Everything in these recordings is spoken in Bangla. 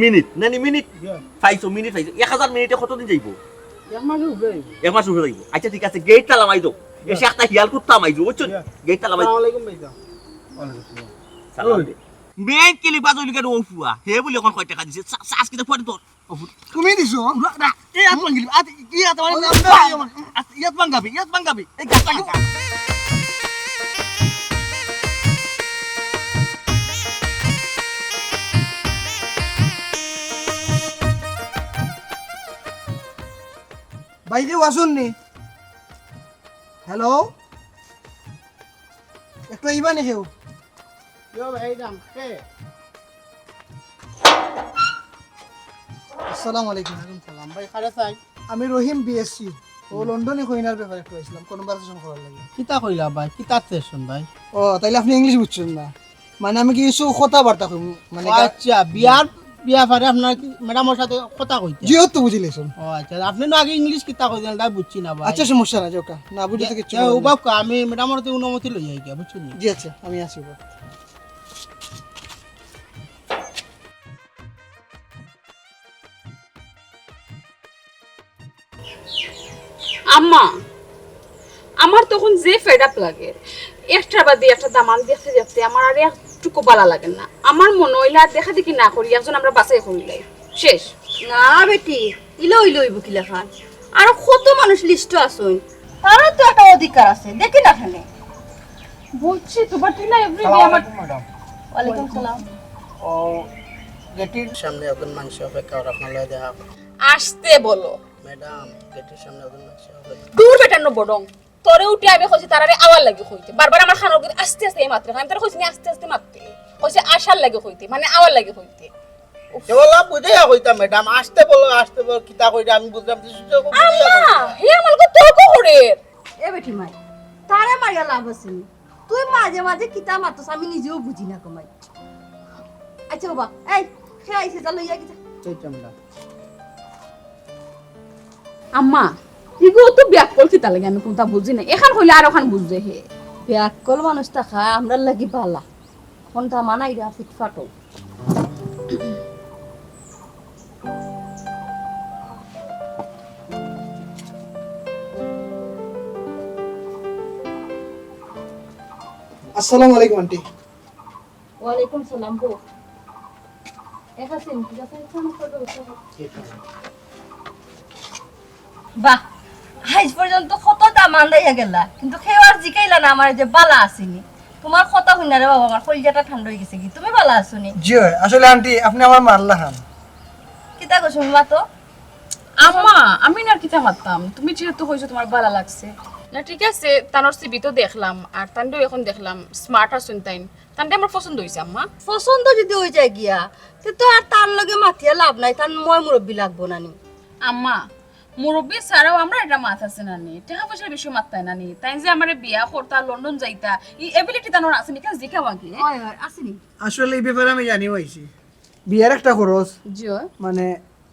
মিনিট নানি মিনিট পাইছো মিনিট পাইছো 1000 মিনিটে কতদিন যাইবো এক মাস উপরে যাইবো আচ্ছা ঠিক আছে গেট তালা মাই দাও এসে একটা হিয়াল কুত্তা মাই দাও বুঝছো গেট তালা মাই আসসালামু আলাইকুম ভাইজান সালাম মেন কেলি বাজলি কেন ওফুয়া হে বলি এখন কয় টাকা দিছে সাস কিটা পড়ে তোর তুমি দিছো এই আত ভাঙিলি আত কি আত ইয়াত ভাঙাবি এই গাছটা ভাইজি আসুননি হ্যালো একটু ইবানি কেউ আসসালামু আলাইকুম সালাম ভাই খারে চাই আমি রহিম বিএসসি ও লন্ডনে কইনার ব্যাপারে একটু আসলাম কনভারসেশন করার লাগে কিতা কইলা ভাই কিতা সেশন ভাই ও তাইলে আপনি ইংলিশ বুঝছেন না মানে আমি কিছু কথাবার্তা কই মানে আচ্ছা বিয়া পারে আপনার কি ম্যাডামের সাথে কথা কইতে জিও তো বুঝিলেছেন ও আচ্ছা আপনি না আগে ইংলিশ কিতা কইতেন তাই বুঝছি না ভাই আচ্ছা সমস্যা না জোকা না বুঝতে কিছু ও বাবা আমি ম্যাডামের তে অনুমতি লই আই গিয়া বুঝছেন জি আচ্ছা আমি আসি বাবা আম্মা আমার তখন যে ফেড আপ লাগে একটা বাদে একটা দামাল দেখতে দেখতে আমার আর একটুকু ভালো লাগে না আমার মনে হইলা দেখা দেখি না করি একজন আমরা বাসাই করিলাই শেষ না বেটি ইলো ইলো হইব কিলা খান আর কত মানুষ লিস্ট আসুন তারও তো একটা অধিকার আছে দেখি না খানে বুঝছি তো বাট না এভরিডে আমার ম্যাডাম ওয়ালাইকুম সালাম ও গেটির সামনে একজন মানুষ অপেক্ষা রাখনা লয় দেখা আসতে বলো ম্যাডাম গেটির সামনে একজন মানুষ অপেক্ষা দূর বেটানো বড়ং তোরে উঠে আমি কইছি তারারে আওয়ার লাগে কইতে বারবার আমার খানোর কিন্তু আস্তে আস্তে মাত্র আমি তারে কইছি আস্তে আস্তে মারতে কইছে আশার লাগে কইতে মানে আওয়ার লাগে কইতে কেবলা বুঝে কইতা ম্যাডাম আসতে বলো কিতা কইরা আমি বুঝলাম যে সুযোগ আম্মা হে আমার কো তর্ক করে এ বেটি মাই তারে মারিয়া লাভ আছে নি? তুই মাঝে মাঝে কিতা মারতস আমি নিজেও বুঝি না কমাই আচ্ছা বাবা এই সে আইছে চল লইয়া গিয়া চৈতা ম্যাডাম আম্মা ইগো তো ব্যাককল কিতা লাগে আমি কোনটা বুঝি না এখন হইলে আর ওখান বুঝবে হে ব্যাককল মানুষ টাকা আমরার লাগি বালা কোনটা মানাই রা ফিটফাটো আসসালামু আলাইকুম আন্টি ওয়ালাইকুম সালাম বো একা সিন কি কথা বাহ আজ পর্যন্ত কত দাম আন্দাইয়া গেলা কিন্তু খেওয়ার জিকাইলা না আমার যে বালা আসিনি তোমার কথা হইনা রে বাবা আমার কলিজাটা ঠান্ডা হয়ে গেছে কি তুমি বালা আসুনি জি আসলে আন্টি আপনি আমার মারলা খান কিতা কইছো মা তো আম্মা আমি না কিতা মারতাম তুমি যেহেতু কইছো তোমার ভালো লাগছে না ঠিক আছে তানোর সিবি তো দেখলাম আর তান্ডো এখন দেখলাম স্মার্ট আছেন তাইন তান্ডে আমার পছন্দ হইছে আম্মা পছন্দ যদি হয়ে যায় গিয়া তো আর তার লগে মাথিয়া লাভ নাই তার মই মুরব্বি লাগবো নানি আম্মা মুরব্বী ছাড়াও আমরা এটা মাথ আছে নানি টাকা পয়সার বেশি মাত্তায় নানি তাই যে আমার বিয়া করতা লন্ডন যাইতা এই এবিলিটি তানোর আছে নি কাজ জিকা বাকি হয় হয় আসেনি আসলে এই ব্যাপারে আমি জানি হইছি বিয়ার একটা খরচ জিও মানে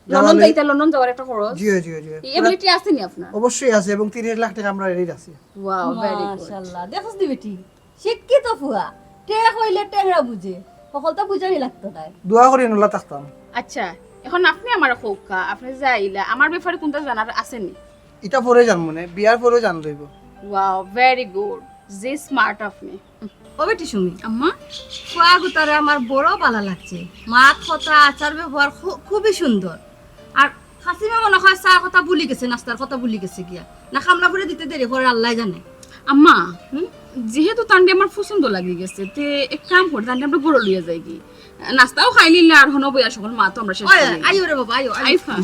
লন্ডন যাইতা লন্ডন যাওয়ার একটা খরচ জি জি জি এই এবিলিটি আছে নি আপনার অবশ্যই আছে এবং 30 লাখ টাকা আমরা রেডি আছি ওয়াও ভেরি গুড মাশাআল্লাহ দেখছ দি বেটি শিক্ষিত ফুয়া টে হইলে টেংরা বুঝে সকলটা বুঝানি লাগতো তাই দোয়া করি নলা থাকতাম আচ্ছা এখন আপনি আমার খোকা আপনি যাইলা আমার ব্যাপারে কোনটা জানার আছে নি এটা পরে জান মনে বিয়ার পরেও জান লইব ওয়াও ভেরি গুড যে স্মার্ট আপনি ও বেটি সুমি আম্মা ফুয়া গুতারে আমার বড় ভালো লাগছে মা কথা আচার ব্যবহার খুবই সুন্দর আর হাসিমা মনে হয় চা কথা ভুলি গেছে নাস্তার কথা ভুলি গেছে গিয়া না খামলা করে দিতে দেরি করে আল্লাহ জানে আম্মা যেহেতু তান্ডে আমার পছন্দ লাগি গেছে তে এক কাম করে তান্ডে আমরা বড় লইয়া যাই কি নাস্তাও খাই নিলে আর হনো বইয়া সকল মা তো আমরা শেষ করি আইও রে বাবা আইও আইফা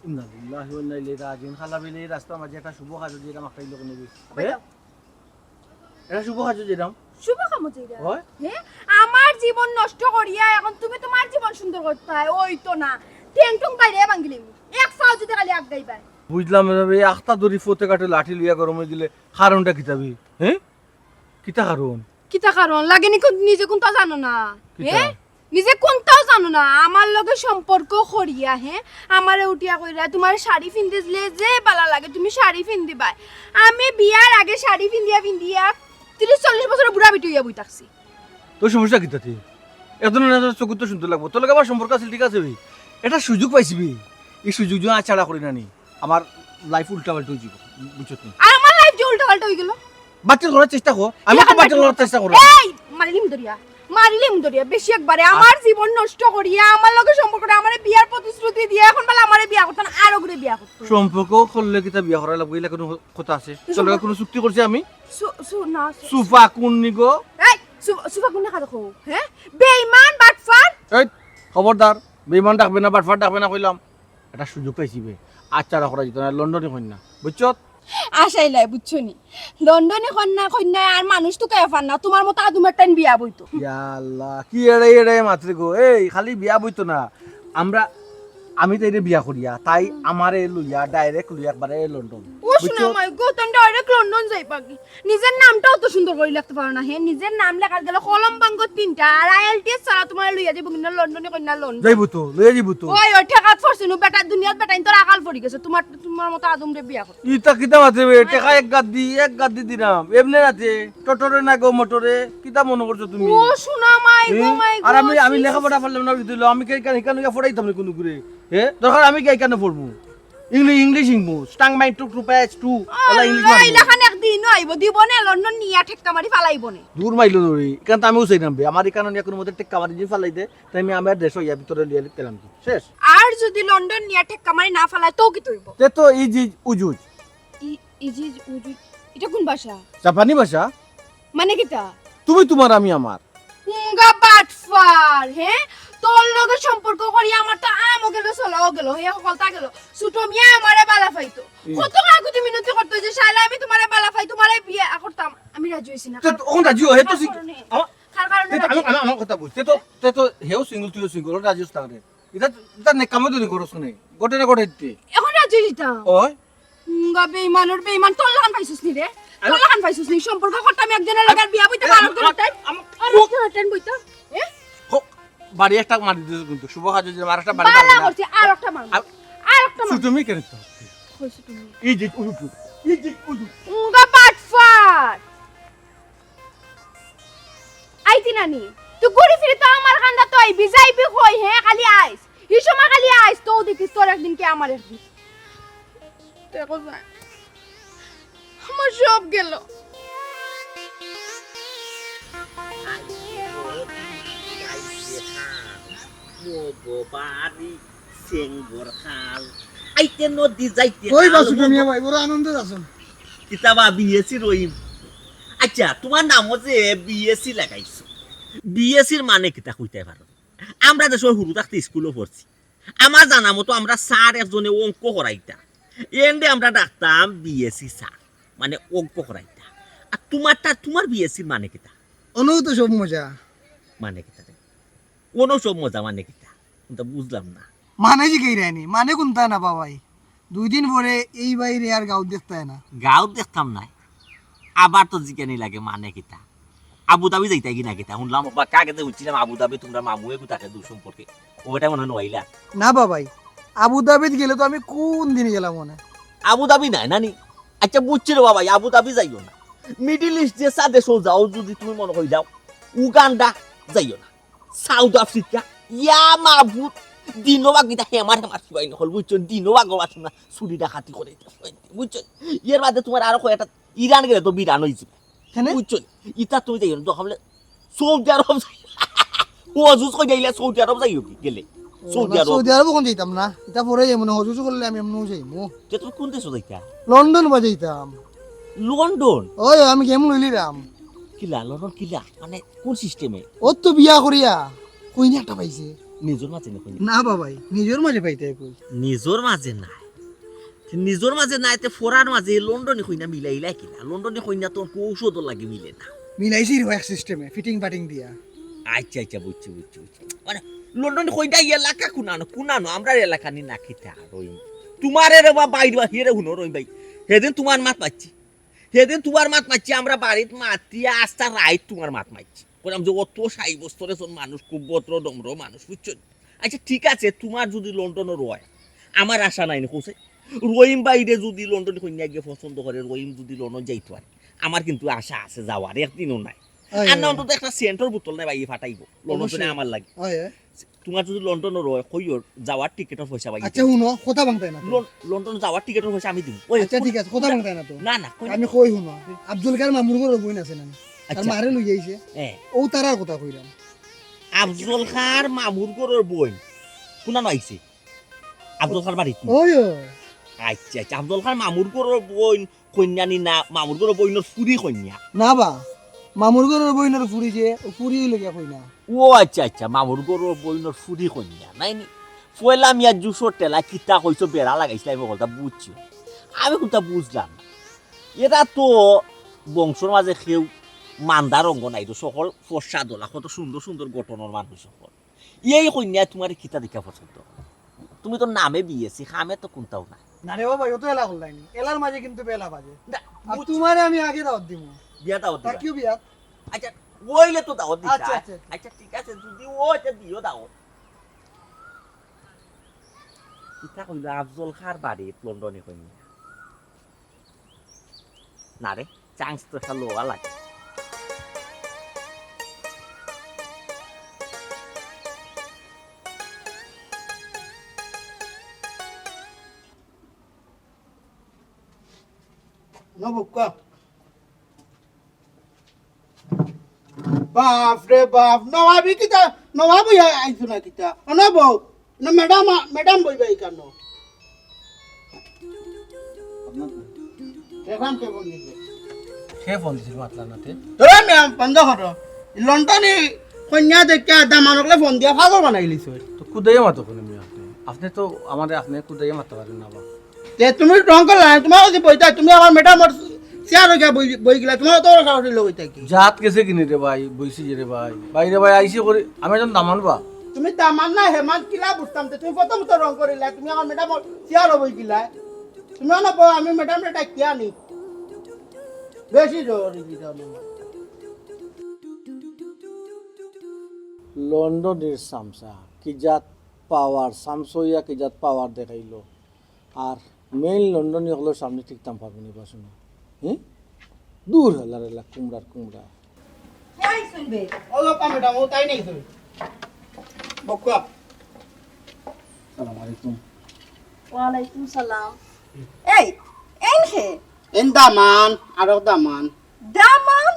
ইন্নালিল্লাহি ওয়া ইন্না ইলাইহি রাজিউন খালা বিলে রাস্তা মাঝে একটা শুভ কাজ যেটা মাখাই লোক নেবি এটা শুভ কাজ যেটা শুভ কাম হইরা হয় হে আমার জীবন নষ্ট করিয়া এখন তুমি তোমার জীবন সুন্দর করতে হয় ওই তো না টেংটং বাইরে ভাঙিলি এক ফাও যদি খালি আগ গাইবা বুঝলাম এই আখতা দড়ি ফতে কাটে লাঠি লইয়া গরমে দিলে কারণটা কিতাবি হ্যাঁ কিতা কারণ কিতা কারণ লাগে নি নিজে কোনটা জানো না কিতা নিজে কোনটাও জানো না আমার লগে সম্পর্ক করিয়া আমারে উঠিয়া কইরা তোমার শাড়ি পিনতে দিলে যে ভালো লাগে তুমি শাড়ি পিনদিবা আমি বিয়ার আগে শাড়ি পিন্দিয়া 30-40 বছরের বুড়া বিটি হইয়া বই থাকছি তোর সমস্যা কি তাতে এত না চকুত তো শুনতে লাগবো তোর লগে আমার সম্পর্ক আছে ঠিক আছে এটা সুযোগ পাইছিবি এই সুযোগ যদি আছাড়া করি না নি আমার লাইফ উল্টা পাল্টা হয়ে যাব বুঝছত নি আর আমার লাইফ যে উল্টা পাল্টা হই গেল বাচ্চা করার চেষ্টা কর আমি তো বাচ্চা করার চেষ্টা করি এই মারিলিম দরিয়া বেশি একবারে আমার জীবন নষ্ট করিয়া আমার লগে সম্পর্কটা আমারে বিয়ার প্রতিশ্রুতি দিয়া এখন বলে আমারে বিয়া করতেন আর ওগুরে বিয়া করতে সম্পর্ক করলে কি তা বিয়া করা লাগবে এলা কোনো কথা আছে তোর লগে কোনো চুক্তি করছি আমি না সুফা কোন নিগো এই সুফা কোন দেখা দেখো বেঈমান বাটফার এই খবরদার বেঈমান ডাকবে না বাটফার ডাকবে না কইলাম এটা সুযোগ পাইছিবে আচ্ছা করা যেত না লন্ডনে কই না বুঝছত আশাইলাই বুঝছনি লন্ডনে কন্যা আর মানুষ তো কেফ না তোমার মতো আদুমের টাইম বিয়া বইতো ইয়া আল্লাহ কি এড়ে মাত্র গো এই খালি বিয়া বইতো না আমি তো এটা বিয়া করিয়া তাই আমারে লইয়া ডাইরেক্ট লইয়া একবারে লন্ডন ও শুনো মাই গো তুমি ডাইরেক্ট লন্ডন যাই পাকি নিজের নামটাও তো সুন্দর করে লিখতে পারো না নিজের নাম লেখার গেলে কলম বাঙ্গ 3টা আর আইএলটিএস ছাড়া তোমার লইয়া যাবো কিনা লন্ডনে কইনা লন্ডন যাইবো তো লইয়া যাইবো তো ওই ঠেকাত ফরছিনু বেটা দুনিয়াত বেটা তোর আকাল পড়ি গেছে তোমার মতো আদম রে বিয়া করতে ইতা কিতা মাতে টেকা এক গাদ্দি দিলাম এমনে রাতে টটরে না গো মোটরে কিতা মনে করছো তুমি ও শুনো মাই গো আর আমি লেখাপড়া পারলাম না দিল আমি কে কেন পড়াইতাম না কোনো করে দরকার আমি কে কেন পড়বো ইংলিশ শিখবো স্টাং মাই টু প্যাচ টু ওলা ইংলিশ মারবো এইলাখান একদিন আইব দিবনে লন্ডন নিয়া ঠেকটা মারি ফালাইবনে দূর মাইলো নরি কারণ তো আমিও চাই নামবে আমার এখানে নিয়ে কোনো মধ্যে টেক্কা মারি দিয়ে ফালাই দে তাই আমি আমার দেশ ইয়া ভিতরে লিয়ে দিলাম কি শেষ আর যদি লন্ডন নিয়া ঠেকটা মারি না ফালায় তো কি তৈব তে তো ইজি উজুজ ইজি উজু এটা কোন ভাষা জাপানি ভাষা মানে কিটা তুমি তোমার আমি আমার হুঙ্গা বাটফার তোর লগে সম্পর্ক করি আমার তো আমও গেল চলাও গেল সকলটা গেল ছোট মিয়া আমারে বালা পাইতো কত আগুতি মিনতি করতো যে শালা আমি তোমারে বালা পাই তোমারে বিয়ে করতাম আমি রাজি হইছি না ওন রাজি হে তো কার কারণে আমার কথা বুঝ তে তো হেও সিঙ্গেল তুই সিঙ্গেল রাজি হস্তা রে এটা নে কামে তো করছ না গোটে না গোটে দিতে এখন রাজি হইতাম ওই হুঙ্গা বেঈমান তোর লাগান পাইছিস নি রে তোর লাগান পাইছিস নি সম্পর্ক করতাম একজনের লগে বিয়া বইতে পারো তোর টাইম বইতা বাড়ি একটা মারি দিছো কিন্তু শুভ কাজ যে আরেকটা বাড়ি বালা করছি আর একটা মার তুমি কেন তো কইছ তুমি এই যে উজু উঙ্গা বাটফার আইতি নানি তুই ঘুরি ফিরে তো আমার কান্দা তো আইবি যাইবি কই খালি আইস এই সময় খালি আইস তো দেখিস তোর একদিন কি আমার একদিন দেখো যায় আমার সব গেল বাড়ি সেঙ্গর খাল আইতে নদী যাইতে কই বাসু তুমি ভাই বড় আনন্দ আছেন কিতাবা বিএসসি রহিম আচ্ছা তোমার নামও যে বিএসসি লাগাইছো বিএসসির মানে কিতা কইতে পারো আমরা যে সময় হুরু থাকতে স্কুলে পড়ছি আমার জানা মতো আমরা স্যার একজনে অঙ্ক করাইতা এন্ডে আমরা ডাকতাম বিএসসি স্যার মানে অঙ্ক করাইতা আর তোমার বিএসসির মানে কিতা অনু তো সব মজা মানে কিতা কোনো সব মজা মানে কিতা কিন্তু বুঝলাম না মানে জি কই রানি মানে কোনটা না বাবাই 2 দিন পরে এই বাইরে আর গাঁও দেখতে না গাঁও দেখতাম না আবার তো জিজ্ঞানি লাগে মানে কিতা আবুধাবি যাইতা কি না কিতা শুনলাম বা কাকে যে উঠছিলাম আবুধাবি তোমরা মামুয়ে কোথাকে দূর সম্পর্কে ওটা মনে নইলা না বাবাই আবুধাবিত গেলে তো আমি কোন দিন গেলাম মনে আবুধাবি নাই নানি আচ্ছা বুঝছি রে বাবা আবুধাবি যাইও না মিডল ইস্ট যে দেশও যাও যদি তুমি মনে কই যাও উগান্ডা যাইও না সাউথ আফ্রিকা ইয়া মাহবুব দিনবাগ গিতা হেমার সিবাই নহল বুঝছো দিনবাগ বাসুন না চুরি ডাকাতি করে বুঝছো এর বাদে তোমার আরো কয়েকটা ইরান গেলে তো বিরান হয়ে যাবে বুঝছো ইটা তুমি যাইও না দখলে সৌদি আরব ও জুস কই যাইলে সৌদি আরব যাইও কি গেলে সৌদি আরব কোন যাইতাম না এটা পরে যাই মনে হজুজ করলে আমি এমনও যাইমু তে তুমি কোন দেশে যাইতা লন্ডন বাজাইতাম লন্ডন ওই আমি কেমন লইলিরাম কিলা লন্ডন কিলা মানে কোন সিস্টেমে ও তো বিয়া করিয়া কইনি একটা পাইছে নিজের মাঝে না কই না বাবাই নিজের মাঝে পাইতে কই নিজের মাঝে নাই নিজের মাঝে নাই তে ফরার মাঝে লন্ডনে কইনা মিলাইলা কিনা লন্ডনে কইনা তো ঔষধ লাগে মিলে না মিলাইছি রে এক সিস্টেমে ফিটিং পাটিং দিয়া আচ্ছা বুঝছি মানে লন্ডনে কইনা এলাকা কুনানো আমরা এলাকা নি না খেতে আর ওই তোমারে রে বা বাইরে বা হিরে হুনো রই ভাই সেদিন তোমার মাত পাচ্ছি আমরা বাড়িত মাতিয়া আস্তা রাইত তোমার মাত মারছি কইলাম যে অত 60 বছরের মানুষ খুব ভদ্র নম্র মানুষ বুঝছো। আচ্ছা ঠিক আছে তোমার যদি লন্ডনের হয় আমার আশা নাই না কোসে রহিম বাইরে যদি লন্ডনে কন্যা গিয়ে পছন্দ করে রহিম যদি লন্ডন যাইতে পারে আমার কিন্তু আশা আছে যাওয়ার একদিনও নাই। আর না অন্তত একটা সেন্টার বোতল নাই বাইরে ফাটাইব লন্ডনে আমার লাগে। তোমার যদি লন্ডনের হয় কইর যাওয়ার টিকেটের পয়সা পাই। আচ্ছা শুনো কথা ভাঙতাই না লন্ডন যাওয়ার টিকেটের পয়সা আমি দিব। আচ্ছা ঠিক আছে কথা ভাঙতাই না তো না না আমি কই শুনো আব্দুল কার মামুর ঘর বইন আছে না আর আচ্ছা। মারে লই যাইছে ও তারার কথা কইরাম আফজল খার মামুর ঘরের বই কোনা নাইছে আফজল খার বাড়ি ওই আচ্ছা আচ্ছা আফজল খার মামুর ঘরের বই কন্যানি না মামুর ঘরের বইনের ফুরি কন্যা না বা মামুর ঘরের বইনের ফুরি যে ফুরি লগিয়া কই না ও আচ্ছা আচ্ছা মামুর ঘরের বইনের ফুরি কন্যা নাইনি পয়লা মিয়া জুসর টেলা কিতা কইছো বেড়া লাগাইছিল আমি কথা বুঝছি আমি কোনটা বুঝলাম না। এটা তো বংশর মাঝে কেউ মান্দার অঙ্গ নাই তো সকল ফর্সা দোলা কত সুন্দর সুন্দর গঠনের মানুষ সকল এই কন্যা তোমার কিতা দেখা পছন্দ তুমি তো নামে বিয়েছি খামে তো কোনটাও না। না রে বাবা তো এলা করলাইনি এলার মাঝে কিন্তু বেলা বাজে আর তোমারে আমি আগে দাওয়াত দিমু বিয়া দাও তা কিউ বিয়া আচ্ছা ওইলে তো দাও দিছা আচ্ছা, আচ্ছা। আচ্ছা ঠিক আছে যদি ওইটা দিও দাও। কিতা কইলো আফজল খার বাড়ি লন্ডনে কইনি না রে চান্স তো একটা লোয়া লাগে। নবকা বাপ রে বাপ নবাবি কিতা নবাবি আইছো না কিতা নব না ম্যাডাম ম্যাডাম বইবাই কেন দেখলাম কে ফোন দিছে সে ফোন দিছিল মাতলা নাতে তোরা ম্যাম বন্ধ করো লন্ডনে কন্যা দেখে দামানকলে ফোন দিয়া পাগল বানাই লিছ তো কুদাইয়া মাতো কোন আমি আপনি তো আমারে আপনি কুদাইয়া মারতে পারেন না বাবা তে তুমি রং করলা তোমার যদি বইতা তুমি আমার ম্যাডামর চেয়ার হয়ে বই গিলা তোমার তো সাহস লইতা কি জাত কেসে কিনি রে ভাই বইছি যে রে ভাই বাইরে ভাই আইসি করে আমি একজন দামান বা তুমি দামান না হেমান কিলা বুঝতাম তুমি প্রথম তো রং করিলা তুমি আমার ম্যাডামর চেয়ার বই গিলা তুমি না আমি ম্যাডামরে ডাকিয়া নি বেশি জরুরি কি জানো লন্ডনের সামসা কি জাত পাওয়ার সামসইয়া কি জাত পাওয়ার দেখাইলো আর মেইন লন্ডনে হলো সামনে ঠিকতাম পারবেন এই বাসনা হ্যাঁ দূর হলার এলা কুমড়ার কুমড়া হ্যাঁ শুনবে ওলোপা ম্যাডাম ও তাই নাই তো বক্কা সালাম আলাইকুম ওয়ালাইকুম সালাম এই এনহে এন দামান আর দামান দামান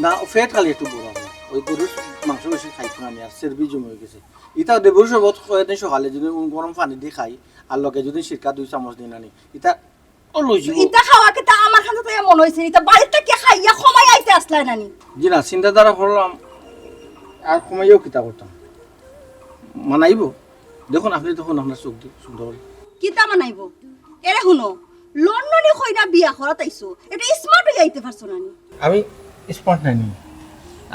না ফেট খালি একটু বড় হবে ওই গরুর মাংস বেশি খাইতো না আমি আর সেরবি জমে হয়ে গেছে ইটা দেবর সবত কয়েকদিন সকালে যদি গরম পানি দিয়ে খাই আর লগে যদি সিরকা 2 চামচ দিন আনি ইটা ও লই যাব ইটা খাওয়া কি তা আমার খান তো মন হইছে ইটা বাড়িতে কি খাইয়া সময় আইতে আসলাই নানি জি না চিন্তাধারা করলাম আর সময়ও কিতা করতাম মানাইব দেখুন আপনি তখন আপনার চোখ দিয়ে সুন্দর করে কিতা মানাইব এরে শুনো লন্ডনে কইনা বিয়া করা তাইছো এটা স্মার্ট হয়ে আইতে পারছো নানি আমি স্পট নাই নি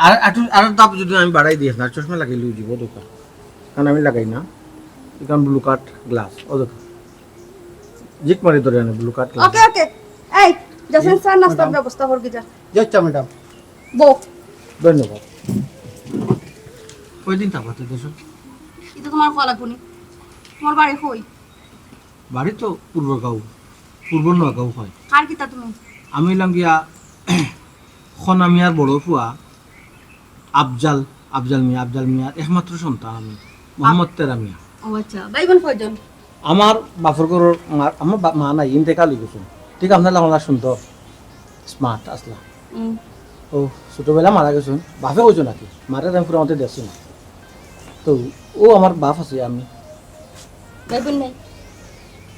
আর আর দাপ যদি আমি বাড়াই দিই না চশমা লাগাই লই দিব দোকান কারণ আমি লাগাই না এখান ব্লু কাট গ্লাস ও দেখো জিক মারি ধরে আনে ব্লু কাট গ্লাস ওকে ওকে এই যখন স্যার নাস্তার ব্যবস্থা করবি যা যাচ্ছা ম্যাডাম বউ ধন্যবাদ কয়দিন থাকতে দেশ এটা তোমার কলা গুনি তোমার বাড়ি কই বাড়ি তো পূর্বগাঁও পূর্ব নগাঁও হয় কার কিতা তুমি আমি হইলাম গিয়া খনামিয়ার বড় ফুয়া আফজাল আফজাল মিয়ার একমাত্র সন্তান আমি মোহাম্মদ তেরা মিয়া ও আচ্ছা ভাই বোন কয়জন আমার বাপর ঘরের আমার মা নাই ইন্তেকাল হয়ে গেছে ঠিক আপনার লাগলা সুন্দর স্মার্ট আসলা ও ছোটবেলা মারা গেছেন বাপে কইছো নাকি মারা আমি পুরো আমাদের দেখছি না তো ও আমার বাপ আছে আমি ভাই বোন নাই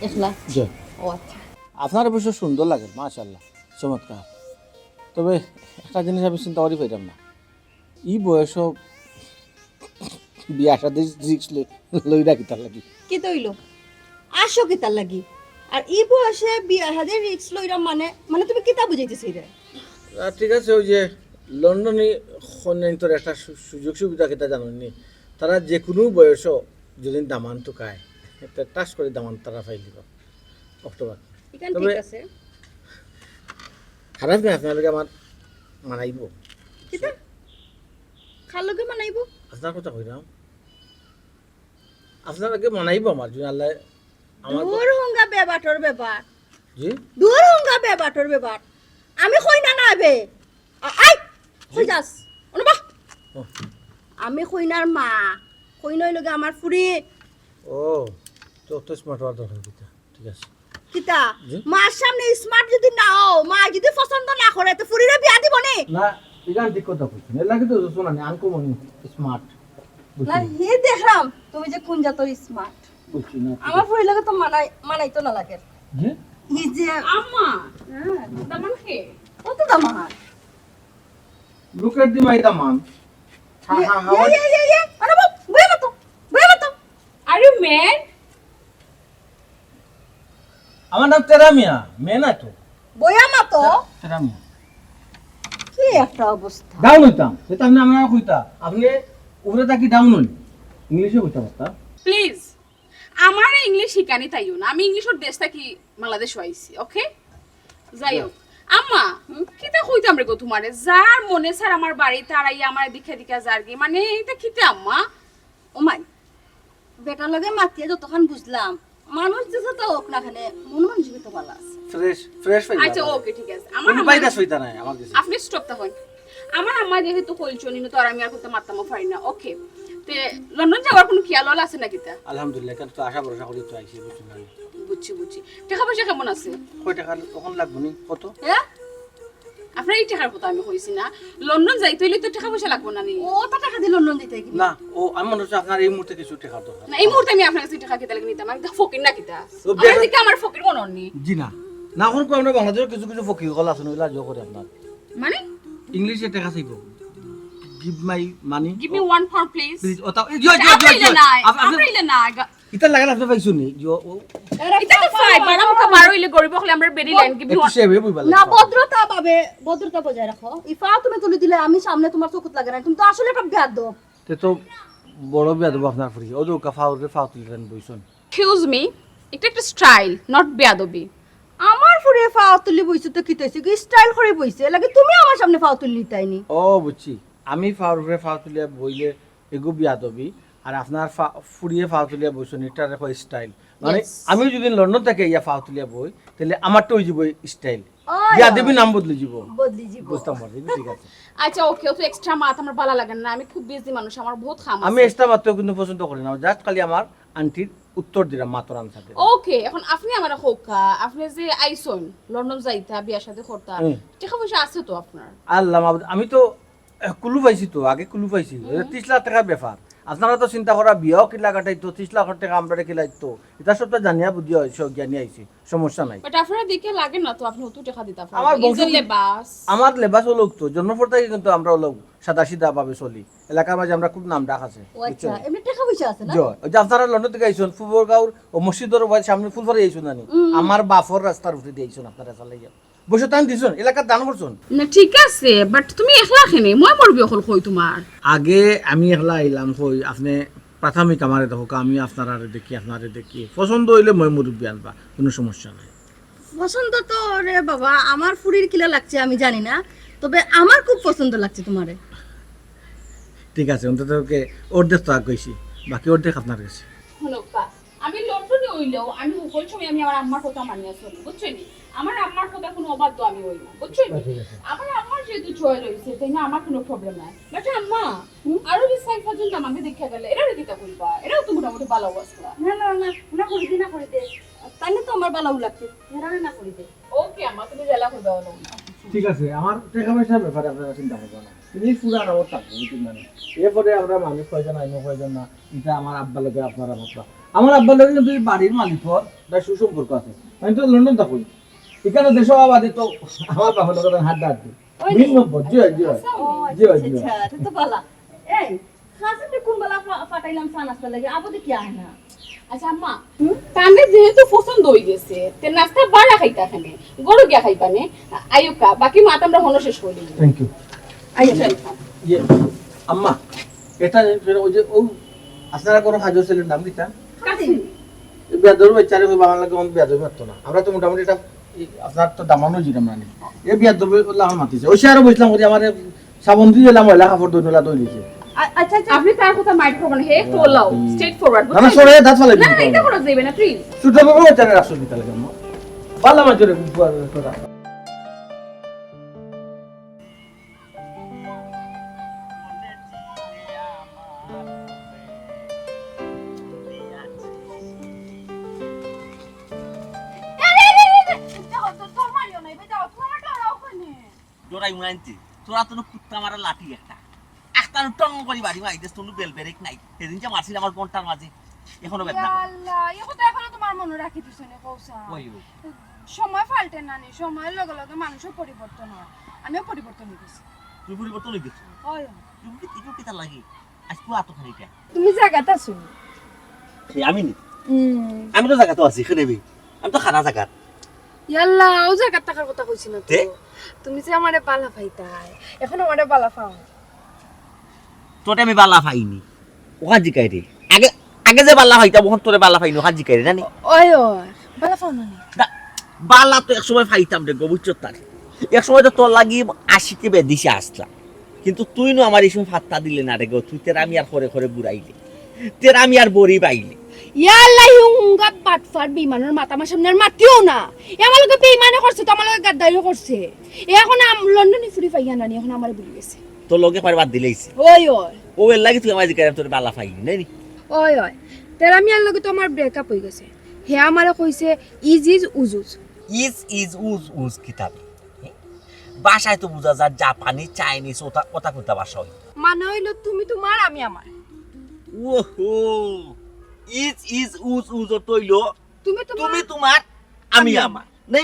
একলা যে ও আচ্ছা আপনার অবশ্য সুন্দর লাগে মাশাআল্লাহ চমৎকার তবে একটা জিনিস আমি চিন্তা করি পাইতাম না ই বয়স বিয়া সাথে রিক্স লই রাখি তার লাগি কি তইলো আসো কি তার লাগি আর ই বয়সে বিয়া হাতে রিক্স লইরা মানে মানে তুমি কিতা বুঝাইতেছি রে ঠিক আছে ওই যে লন্ডনে খনন্তর একটা সুযোগ সুবিধা কেটা জানেননি তারা যে কোনো বয়স যদি দামান তো খায় একটা টাচ করে দামান তারা ফাইল দিব অক্টোবর এখান তবে ঠিক আছে খারাপ না আপনার লগে আমার মানাইব কিতা খার লগে মানাইব আপনার কথা কইলাম আপনার লগে মানাইব আমার যদি আল্লাহ আমার দূর হুঙ্গা বেবাটর বেবার জি দূর হুঙ্গা বেবাটর বেবার আমি কই না না বে আই কই যাস অনুবা ও। আমি কইনার মা কইনই লগে আমার ফুরি ও তো স্মার্ট হওয়ার দরকার কিতা ঠিক আছে কিতা জি? মার সামনে স্মার্ট যদি না হও মা যদি পছন্দ না করে তো ফুরিরে বিয়া দিব নে না এখান ঠিক কথা কইছেন এর লাগে তো শোনা নি আনকমন স্মার্ট না হে দেখলাম তুমি যে কোন জাতর স্মার্ট বুঝছি না আমার ফুরি লাগে তো মানাইতো না লাগে জি হি যে আম্মা দামান খে কত দাম আমার look at the my man ha ha ha আরে বাপ বই মত আর ইউ ম্যাড আমার নাম তেরা মিয়া মেয়ে না তো বইয়া মত তেরা মিয়া কি একটা অবস্থা ডাউন হইতাম সেটা আপনি আমরা কইতা আপনি উপরে থাকি ডাউন হই ইংলিশে কইতা পারতা প্লিজ আমার ইংলিশ শিখানি তাইও না আমি ইংলিশের দেশ থাকি বাংলাদেশ হইছি ওকে যাই হোক আম্মা কিতা কইতাম রে গো তোমারে যার মনে স্যার আমার বাড়ি তারাই আমার দিকে দিকে যারগি মানে এটা কিতে আম্মা ও মাই বেটার লগে মাতিয়ে যতক্ষণ বুঝলাম মানুষ যে তো হোক না খানে মন মানুষকে তো ভালো আছে ফ্রেশ পাইবা আচ্ছা ওকে ঠিক আছে আমার কোন বাইদা সইতা নাই আমার কাছে আপনি স্টপ তখন আমার আম্মা যেহেতু কইলছনি তো আর আমি আর করতে মারতাম পারি না ওকে তে লন্ডন যাওয়ার কোনো খেয়াল আছে নাকি তা আলহামদুলিল্লাহ কাল তো আশা ভরসা করি তো আইছি বুঝছেন না বুঝছি টাকা পয়সা কেমন আছে কয় টাকা কখন লাগবে নি কত হ্যাঁ আপনার এই টাকার কথা আমি কইছি না লন্ডন যাইতে হইলে তো টাকা পয়সা লাগবে না নি ও তো টাকা দিল লন্ডন দিতে কি না ও আমি মনে হচ্ছে আপনার এই মুহূর্তে কিছু টাকা দরকার না এই মুহূর্তে আমি আপনার কাছে টাকা কিতা লাগে নিতাম আমি তো ফকির না কিতা তো আমার দিকে আমার ফকির মনে হননি জি না না এখন কো আমরা বাংলাদেশের কিছু কিছু ফকির গলা আছে নইলা জো করে আপনার মানে ইংলিশে টাকা চাইব give my money give me one pound please please ওটা জো আমরা ইলে না ইতা লাগাল আপনি পাইছো নি জো এটা তো ফাইভ বারা মুখা বারো ইলে গরিব হলে আমরা বেরি লাইন গিভ মি একটু সেবে বইবা না ভদ্রতা পাবে ভদ্রতা বজায় রাখো ইফা তুমি তুলে দিলে আমি সামনে তোমার চোখত লাগে না তুমি তো আসলে একটা বেয়াদব তে তো বড় বিয়া দেব আপনার ফুরি ও তো কাফাউরে ফাউতুলেন বইছন এক্সকিউজ মি এটা একটা স্টাইল নট বেয়াদবি আমার ফুরে ফাও তুলি বইছে তো কি তৈছে কি স্টাইল করে বইছে লাগে তুমি আমার সামনে ফাও তুলি নিতাইনি ও বুঝছি আমি ফাউরে ফাউতুলিয়া বইলে এগো বিয়া দবি আর আপনার ফুরিয়ে ফাউতুলিয়া বইছন এটার কয় স্টাইল মানে আমি যদি লন্ডন থেকে ইয়া ফাউতুলিয়া বই তাহলে আমারটা হই যাব স্টাইল বিয়া দেবি নাম বদলে যাব বদলি জীব বুঝতাম পারছি ঠিক আছে আচ্ছা ওকে তো এক্সট্রা মাত আমার ভালো লাগে না আমি খুব বিজি মানুষ আমার বহুত কাম আমি এক্সট্রা মাত্র কিন্তু পছন্দ করি না জাস্ট খালি আমার আন্টির উত্তর দিলাম মাতর আনসার ওকে এখন আপনি আমার হোকা আপনি যে আইসন লন্ডন যাইতা বিয়ার সাথে করতা টাকা পয়সা আছে তো আপনার আল্লাহ মাহবুদ আমি তো কুলু পাইছি তো আগে কুলু পাইছি 30 লাখ টাকার ব্যাপার আপনারা তো চিন্তা করা বিয়াও কিলা কাটাইতো 30 লাখ টাকা আমরা কিলাইতো এটা সবটা জানিয়া বুঝিয়া হইছে জ্ঞানী আইছি সমস্যা নাই বাট আপনার দিকে লাগে না তো আপনি অত টাকা দিতা আমার আপনার ইজেল লেবাস আমার লেবাস হলো তো জন্মপর থেকে কিন্তু আমরা হলো সাদা সিধা ভাবে চলি এলাকার মাঝে আমরা খুব নাম ডাক আছে ও আচ্ছা এমনি টাকা পয়সা আছে না জয় ওই যে আপনারা লন্ডন থেকে আইসুন ফুলবরগাঁওর ও মসজিদের সামনে ফুলবাড়ি আইসুন নানি আমার বাফর রাস্তার উপরে দিয়ে আইসুন আপনারা চালাইয়া বসে টান দিছুন এলাকার দান করছুন না ঠিক আছে বাট তুমি একলা খেনে মই মরবি অকল কই তোমার আগে আমি একলা আইলাম কই আপনি প্রাথমিক আমারে দেখো আমি আপনারে দেখি আপনারে দেখি পছন্দ হইলে মই মুরব্বী আনবা কোনো সমস্যা নাই পছন্দ তো রে বাবা আমার ফুরির কিলা লাগছে আমি জানি না তবে আমার খুব পছন্দ লাগছে তোমারে ঠিক আছে অন্তত ওকে অর্ধেক তো কইছি বাকি অর্ধেক আপনার কাছে হনকা আমি লন্ডনে হইলেও আমি সকল সময় আমি আমার আম্মার কথা মানিয়া চলি বুঝছেন আমার আম্মার কথা কোনো অবাধ্য আমি হই না বুঝছেন আমার আম্মার যেহেতু চয়েস হইছে তাই না আমার কোনো প্রবলেম নাই বাট আম্মা আরো যে সাইড পর্যন্ত আমাকে দেখা গেলে এরা কিতা কইবা এরাও তো মোটামুটি ভালো অবস্থা না করি দে না করি দে তাইলে তো আমার ভালো লাগছে না করি দে ওকে আম্মা তুমি জেলা করবে হলো ঠিক আছে আমার টাকা পয়সার ব্যাপারে আপনারা চিন্তা করবেন না তুমি পুরা আমার থাকবে বুঝছেন না এরপরে আমরা মানুষ কয়জন আইনো কয়জন না এটা আমার আব্বা লোকে আপনারা মতলা আমার আব্বা লোকে কিন্তু বাড়ির মালিকর তার সুসম্পর্ক আছে আমি তো লন্ডন থাকি এখানে দেশ আবাদে তো আমার বাবা লোকের হাত ডাক দিই ভিন্ন জয় জয় জয় জয় আচ্ছা তো ভালো এই খাসিতে কোন বেলা ফাটাইলাম সানাস্তা লাগে আবদে কি আয় না আচ্ছা আম্মা তান্ডে যেহেতু পছন্দ হই গেছে তে নাস্তা বাড়া খাইতা খানে গরু গিয়া খাইবানে আয়ুকা বাকি মাত আমরা হনো শেষ করে দিই থ্যাংক ইউ আচ্ছা ইয়ে আম্মা এটা ওই যে ও আপনারা কোনো কাজ ছেলের নাম দিতা কাসিম বেদর বেচারে ওই বাংলা লাগে অনেক বেদর মারতো না আমরা তো মোটামুটি এটা আপনার তো দামানো জিরাম রানি এ বিয়ার দরবে আমার মাতিছে ওই আরো বসলাম করি আমার সাবন দিয়ে এলাম ময়লা কাপড় দইনলা দই দিছে আচ্ছা আচ্ছা আপনি তার কথা মাইন্ড করবেন হে একটু লাও স্ট্রেট ফরওয়ার্ড না সরে দাঁত ফেলাই না না এটা করা যাবে না প্লিজ ছোট বাবু জানে রাসল দিতে লাগে আম্মা বালা মাঝরে তোরা তোরাই উনাইছি তোরা তো কুত্তা মারা লাঠি একটা একটার টং করি বাড়ি মাইদেস তোর বেল বেরেক নাই সেদিন যে মারছিল আমার বন্টার মাঝে এখনো বেদনা আল্লাহ এই কথা এখনো তোমার মনে রাখি দিছো না কৌসা ওই সময় পাল্টে না নি সময়ের লগে লগে মানুষও পরিবর্তন হয় আমিও পরিবর্তন হয়ে গেছি তুই পরিবর্তন হয়ে গেছিস হয় তুই কি কিতা লাগে আজ পুরো এতখানিটা তুমি জায়গাতে আছো আমি নি আমি তো জায়গা তো আছি খেলেবি আমি তো খানা জায়গা ইয়াল্লা ও জায়গার টাকার কথা কইছি না তে? তো তুমি যে আমারে বালা পাইতাই এখন আমারে বালা পাও তোতে আমি বালা পাইনি ওখান জিকাই রে আগে আগে যে বালা পাইতা ওখান তোরে বালা পাইনি ওখান জিকাই রে জানি ওই ওই বালা পাও না বালা তো এক সময় পাইতাম রে গবুচ্চর তার এক সময় তো তোর লাগি 80 কে বেদিছে আসলাম কিন্তু তুই নো আমার এই সময় ফাত্তা দিলে না রে গো তুই তেরা আমি আর করে করে বুড়াইলি তেরা আমি আর বড়ি পাইলি ইয়াল্লা হুঙ্গা বাটফার বিমানের মাথা আমার সামনে আর মাতিও না আমার লগে বেইমানে করছে তো আমার লগে গাদ্দারিও করছে এখন লন্ডনে ফ্রি পাইয়া না এখন আমারে ভুলে গেছে তোর লগে পারবার দিলেইছে ওই ওই ও এর লাগি তুই আমার জিকাই তোর বালা পাইনি নাই ওই ওই তেরা মিয়ার লগে তো আমার ব্রেকআপ হয়ে গেছে হে আমারে কইছে ইজ উজুজ ইজ উজ কিতাব ভাষায় তো বুঝা যায় জাপানি চাইনিজ ওটা কথা কথা ভাষা হয় মানে হইলো তুমি তোমার আমি আমার ওহো ইজ উজ তৈলো তুমি তুমি তোমার আমি আমার নাই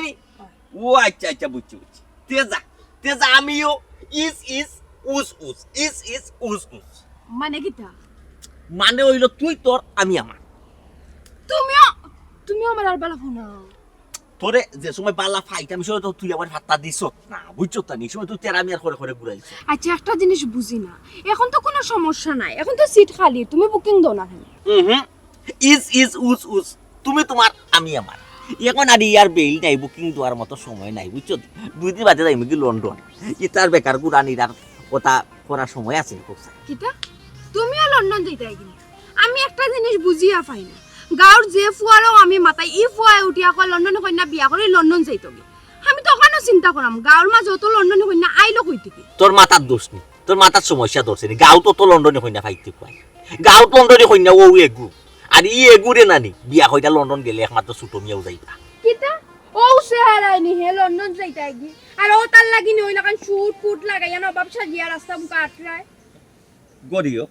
ও আচ্ছা আচ্ছা বুঝছি বুঝছি তেজা আমিও ইজ উজ উজ মানে কিটা মানে হইলো তুই তোর আমি আমার তুমিও আমার আর বালা ফোনা তোরে যে সময় বালা ফাইট আমি সময় তো তুই আমার হাতটা দিছ না বুঝছো তা নি সময় তুই তেরা আমি আর করে করে ঘুরাইছ আচ্ছা একটা জিনিস বুঝি না এখন তো কোনো সমস্যা নাই এখন তো সিট খালি তুমি বুকিং দাও না কেন ইজ উজ তুমি তোমার আমি আমার এখন আর ইয়ার বেল নাই বুকিং দেওয়ার মতো সময় নাই বুঝছো 2 দিন বাদে যাইমি কি লন্ডন ইতার বেকার গুড়ানির আর কথা করার সময় আছে কোসা কিটা তুমিও লন্ডন যাইতে গিয়ে আমি একটা জিনিস বুঝিয়া পাই না গাঁর যে ফুয়ারও আমি মাতাই ই ফুয়ায় উঠিয়া কয় লন্ডনে কন্যা বিয়া করে লন্ডন যাইতো আমি তখনও চিন্তা করাম গাঁর মাঝে তো লন্ডনে কন্যা আইলো কইতে কি তোর মাথার দোষ নেই তোর মাথার সমস্যা ধরছে নি গাঁও তো লন্ডনে কন্যা ফাইতে পাই গাঁও লন্ডনে কন্যা ও এগু আর ই এগুরে নানি বিয়া হইতা লন্ডন গেলে একমাত্র ছোট মিয়াও যাইবা কিটা ও সেহারাইনি হে লন্ডন যাইতা গি আর ও তার লাগিনি ওই লাগান শুট ফুট লাগাইয়া না বাপসা গিয়া রাস্তা মুখ আটরায় গরিও